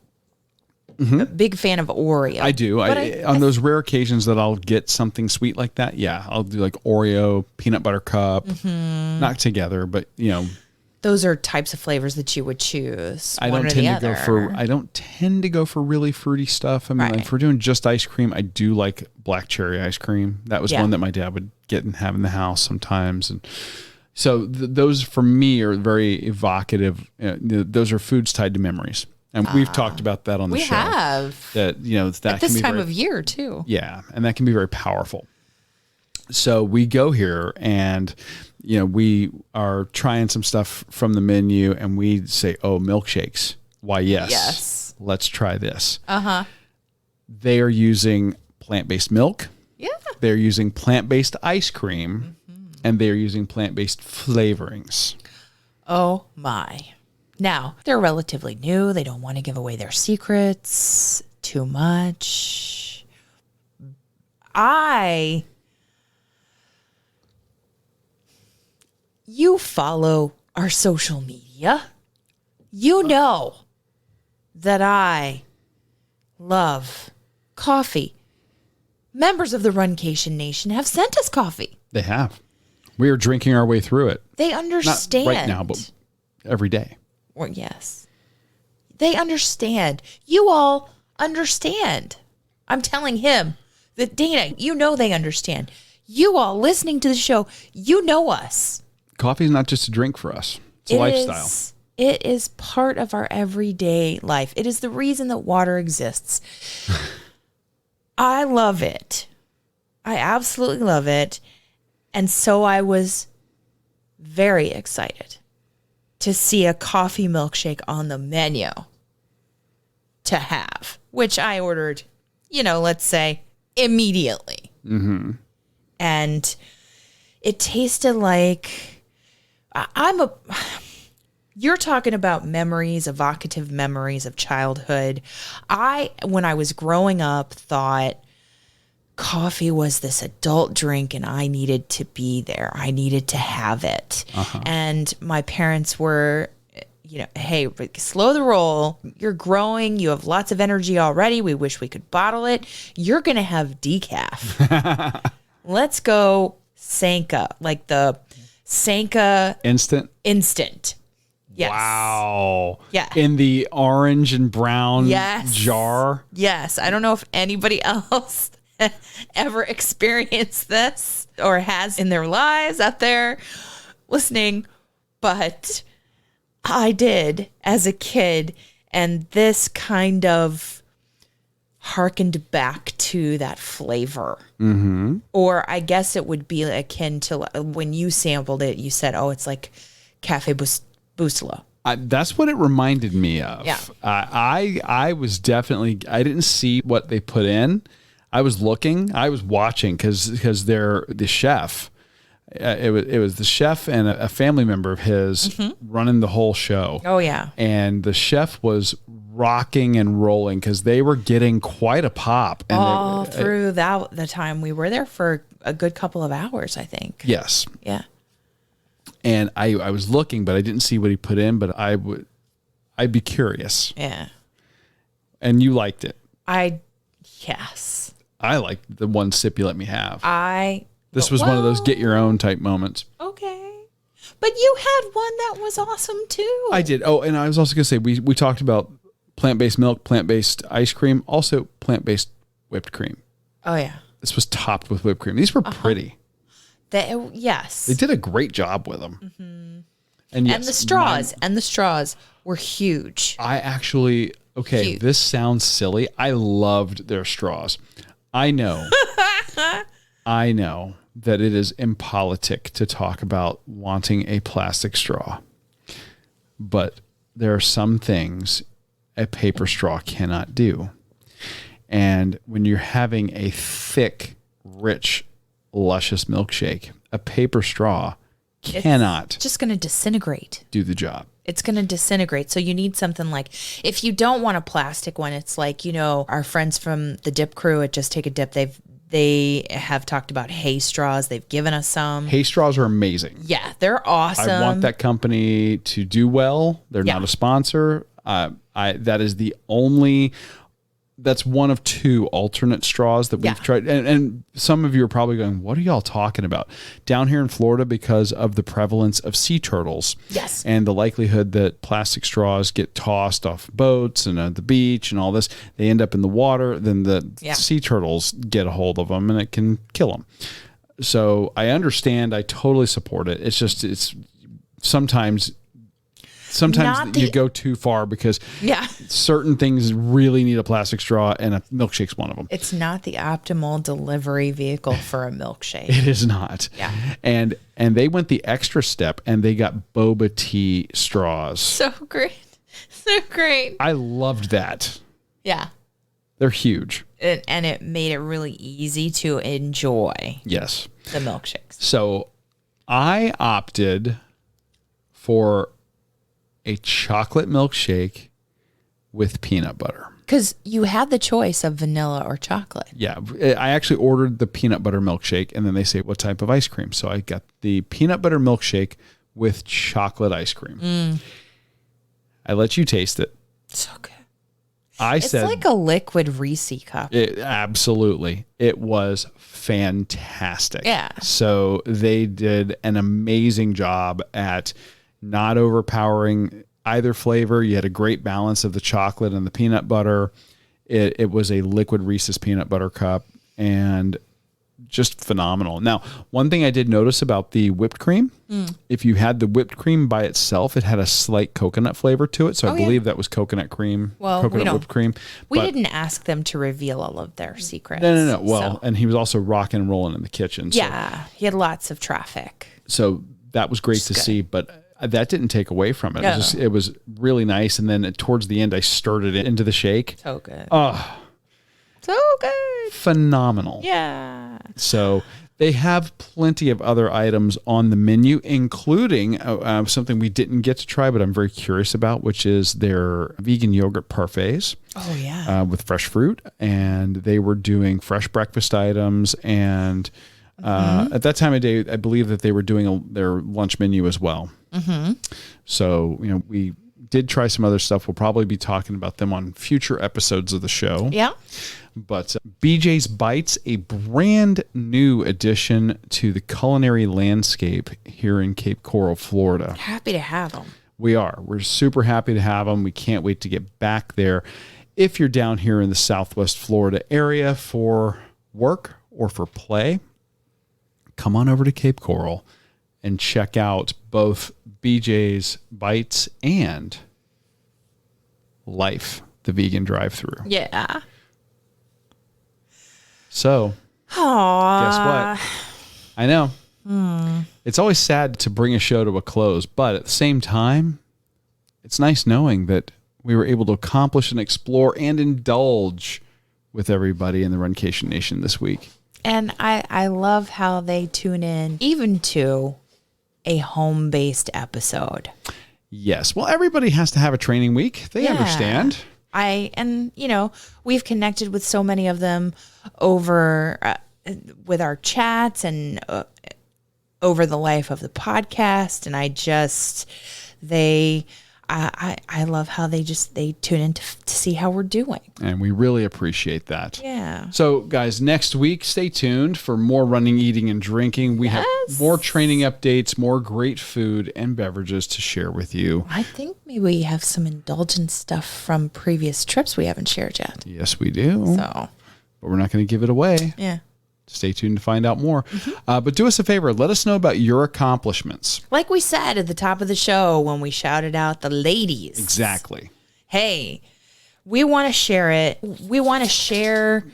[SPEAKER 1] A big fan of Oreo.
[SPEAKER 3] I do. On those rare occasions that I'll get something sweet like that, yeah, I'll do like Oreo, peanut butter cup, not together, but
[SPEAKER 1] those are types of flavors that you would choose.
[SPEAKER 3] I don't tend to go for really fruity stuff. I mean, like, if we're doing just ice cream, I do like black cherry ice cream. That was one that my dad would get and have in the house sometimes, and so those for me are very evocative. Those are foods tied to memories. And we've talked about that on the show. We
[SPEAKER 1] have.
[SPEAKER 3] That, that
[SPEAKER 1] at this time of year, too.
[SPEAKER 3] Yeah. And that can be very powerful. So we go here and, we are trying some stuff from the menu and we say, oh, milkshakes. Why, yes.
[SPEAKER 1] Yes.
[SPEAKER 3] Let's try this.
[SPEAKER 1] Uh-huh.
[SPEAKER 3] They are using plant-based milk.
[SPEAKER 1] Yeah.
[SPEAKER 3] They're using plant-based ice cream. And they're using plant-based flavorings.
[SPEAKER 1] Oh, my. Now, they're relatively new. They don't want to give away their secrets too much. You follow our social media. You know that I love coffee. Members of the Runcation Nation have sent us coffee.
[SPEAKER 3] They have. We are drinking our way through it.
[SPEAKER 1] They understand.
[SPEAKER 3] Not right now, but every day.
[SPEAKER 1] Or yes. They understand. You all understand. I'm telling him that, Dana, they understand. You all listening to the show, you know us.
[SPEAKER 3] Coffee is not just a drink for us. It's a lifestyle.
[SPEAKER 1] It is part of our everyday life. It is the reason that water exists. I love it. I absolutely love it. And so I was very excited to see a coffee milkshake on the menu to have, which I ordered, let's say immediately. Mm-hmm. And it tasted like you're talking about memories, evocative memories of childhood. When I was growing up, thought coffee was this adult drink and I needed to be there. I needed to have it. Uh-huh. And my parents were, hey, slow the roll. You're growing. You have lots of energy already. We wish we could bottle it. You're going to have decaf. Let's go Sanka, like the Sanka Instant. Yes.
[SPEAKER 3] Wow.
[SPEAKER 1] Yeah.
[SPEAKER 3] In the orange and brown jar.
[SPEAKER 1] Yes. I don't know if anybody else ever experienced this or has in their lives out there listening, but I did as a kid, and this kind of harkened back to that flavor. Mm-hmm. Or I guess it would be akin to when you sampled it, you said, oh, it's like Cafe Bustelo.
[SPEAKER 3] That's what it reminded me of.
[SPEAKER 1] Yeah.
[SPEAKER 3] I was definitely, I didn't see what they put in. I was watching because they're the chef. It was the chef and a family member of his running the whole show.
[SPEAKER 1] Oh yeah.
[SPEAKER 3] And the chef was rocking and rolling because they were getting quite a pop. And
[SPEAKER 1] through the time we were there for a good couple of hours, I think.
[SPEAKER 3] Yes.
[SPEAKER 1] Yeah.
[SPEAKER 3] And I was looking, but I didn't see what he put in. But I'd be curious.
[SPEAKER 1] Yeah.
[SPEAKER 3] And you liked it.
[SPEAKER 1] Yes.
[SPEAKER 3] I liked the one sip you let me have.
[SPEAKER 1] This
[SPEAKER 3] was one of those get your own type moments.
[SPEAKER 1] Okay. But you had one that was awesome too.
[SPEAKER 3] I did. Oh, and I was also going to say, we talked about plant-based milk, plant-based ice cream, also plant-based whipped cream.
[SPEAKER 1] Oh, yeah.
[SPEAKER 3] This was topped with whipped cream. These were pretty.
[SPEAKER 1] Yes.
[SPEAKER 3] They did a great job with them. Mm-hmm. And yes,
[SPEAKER 1] the straws were huge.
[SPEAKER 3] I actually, huge. This sounds silly. I loved their straws. I know that it is impolitic to talk about wanting a plastic straw, but there are some things a paper straw cannot do. And when you're having a thick, rich, luscious milkshake, a paper straw cannot
[SPEAKER 1] just going to disintegrate.
[SPEAKER 3] Do the job.
[SPEAKER 1] It's going to disintegrate. So you need something like, if you don't want a plastic one, it's like, our friends from the Dip crew at Just Take a Dip, they have talked about hay straws. They've given us some.
[SPEAKER 3] Hay straws are amazing.
[SPEAKER 1] Yeah, they're awesome.
[SPEAKER 3] I want that company to do well. They're not a sponsor. That is the only that's one of two alternate straws that we've tried. And some of you are probably going, what are y'all talking about? Down here in Florida, because of the prevalence of sea turtles.
[SPEAKER 1] Yes.
[SPEAKER 3] And the likelihood that plastic straws get tossed off boats and at the beach and all this, they end up in the water, then the sea turtles get a hold of them and it can kill them. So I understand. I totally support it. It's just, sometimes you go too far because certain things really need a plastic straw, and a milkshake's one of them.
[SPEAKER 1] It's not the optimal delivery vehicle for a milkshake.
[SPEAKER 3] It is not.
[SPEAKER 1] Yeah.
[SPEAKER 3] And they went the extra step and they got boba tea straws.
[SPEAKER 1] So great. So great.
[SPEAKER 3] I loved that.
[SPEAKER 1] Yeah.
[SPEAKER 3] They're huge.
[SPEAKER 1] And it made it really easy to enjoy.
[SPEAKER 3] Yes.
[SPEAKER 1] The milkshakes.
[SPEAKER 3] So I opted for a chocolate milkshake with peanut butter.
[SPEAKER 1] Because you had the choice of vanilla or chocolate.
[SPEAKER 3] Yeah. I actually ordered the peanut butter milkshake, and then they say, what type of ice cream? So I got the peanut butter milkshake with chocolate ice cream. I let you taste it.
[SPEAKER 1] So good.
[SPEAKER 3] It's
[SPEAKER 1] like a liquid Reese cup.
[SPEAKER 3] Absolutely. It was fantastic.
[SPEAKER 1] Yeah.
[SPEAKER 3] So they did an amazing job at not overpowering either flavor. You had a great balance of the chocolate and the peanut butter. It was a liquid Reese's peanut butter cup and just phenomenal. Now, one thing I did notice about the whipped cream, if you had the whipped cream by itself, it had a slight coconut flavor to it. So I believe that was coconut cream, coconut whipped cream.
[SPEAKER 1] We didn't ask them to reveal all of their secrets.
[SPEAKER 3] No. Well, and he was also rocking and rolling in the kitchen.
[SPEAKER 1] Yeah, he had lots of traffic.
[SPEAKER 3] So that was great to see, but that didn't take away from it. No. It was really nice. And then towards the end, I stirred it into the shake.
[SPEAKER 1] So good.
[SPEAKER 3] Oh,
[SPEAKER 1] so good.
[SPEAKER 3] Phenomenal.
[SPEAKER 1] Yeah.
[SPEAKER 3] So they have plenty of other items on the menu, including something we didn't get to try, but I'm very curious about, which is their vegan yogurt parfaits.
[SPEAKER 1] Oh, yeah.
[SPEAKER 3] With fresh fruit. And they were doing fresh breakfast items. And at that time of day, I believe that they were doing their lunch menu as well. So, we did try some other stuff. We'll probably be talking about them on future episodes of the show.
[SPEAKER 1] Yeah.
[SPEAKER 3] But BJ's Bites, a brand new addition to the culinary landscape here in Cape Coral, Florida.
[SPEAKER 1] Happy to have them.
[SPEAKER 3] We are. We're super happy to have them. We can't wait to get back there. If you're down here in the Southwest Florida area for work or for play, come on over to Cape Coral and check out both BJ's Bites and Life, the vegan drive-thru.
[SPEAKER 1] Yeah.
[SPEAKER 3] So, guess what? I know. It's always sad to bring a show to a close, but at the same time, it's nice knowing that we were able to accomplish and explore and indulge with everybody in the Runcation Nation this week.
[SPEAKER 1] And I love how they tune in even to a home-based episode.
[SPEAKER 3] Yes. Well, everybody has to have a training week. They understand. We've connected with so many of them over with our chats and over the life of the podcast. And I love how they tune in to see how we're doing. And we really appreciate that. Yeah. So guys, next week, stay tuned for more running, eating, and drinking. We have more training updates, more great food and beverages to share with you. I think maybe we have some indulgent stuff from previous trips we haven't shared yet. Yes, we do. But we're not going to give it away. Yeah. Stay tuned to find out more. But do us a favor. Let us know about your accomplishments. Like we said at the top of the show when we shouted out the ladies. Exactly. Hey, we want to share it. We want to share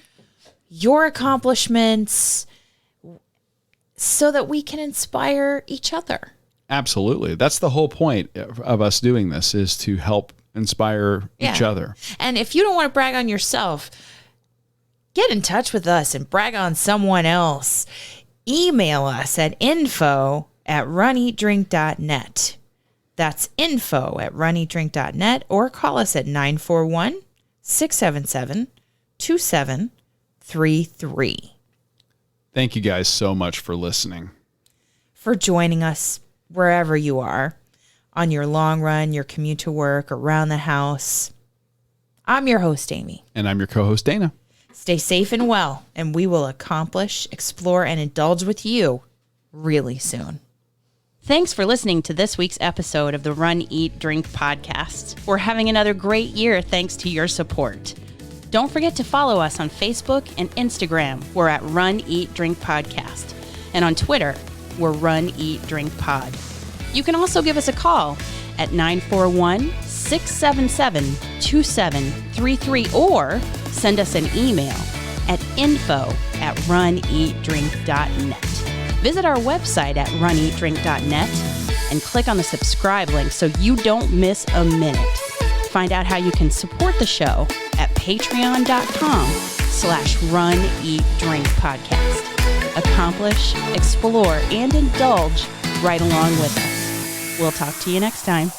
[SPEAKER 3] your accomplishments so that we can inspire each other. Absolutely. That's the whole point of us doing this, is to help inspire each other. And if you don't want to brag on yourself, get in touch with us and brag on someone else. Email us at info@runeatdrink.net. That's info@runeatdrink.net, or call us at 941-677-2733. Thank you guys so much for listening. For joining us wherever you are, on your long run, your commute to work, around the house.
[SPEAKER 1] I'm your host, Amy.
[SPEAKER 3] And I'm your co-host, Dana.
[SPEAKER 1] Stay safe and well, and we will accomplish, explore, and indulge with you really soon. Thanks for listening to this week's episode of the Run, Eat, Drink podcast. We're having another great year thanks to your support. Don't forget to follow us on Facebook and Instagram. We're at Run, Eat, Drink Podcast. And on Twitter, we're Run, Eat, Drink Pod. You can also give us a call at 941-677-2733 or send us an email at info@runeatdrink.net. Visit our website at runeatdrink.net and click on the subscribe link so you don't miss a minute. Find out how you can support the show at patreon.com/runeatdrinkpodcast. Accomplish, explore, and indulge right along with us. We'll talk to you next time.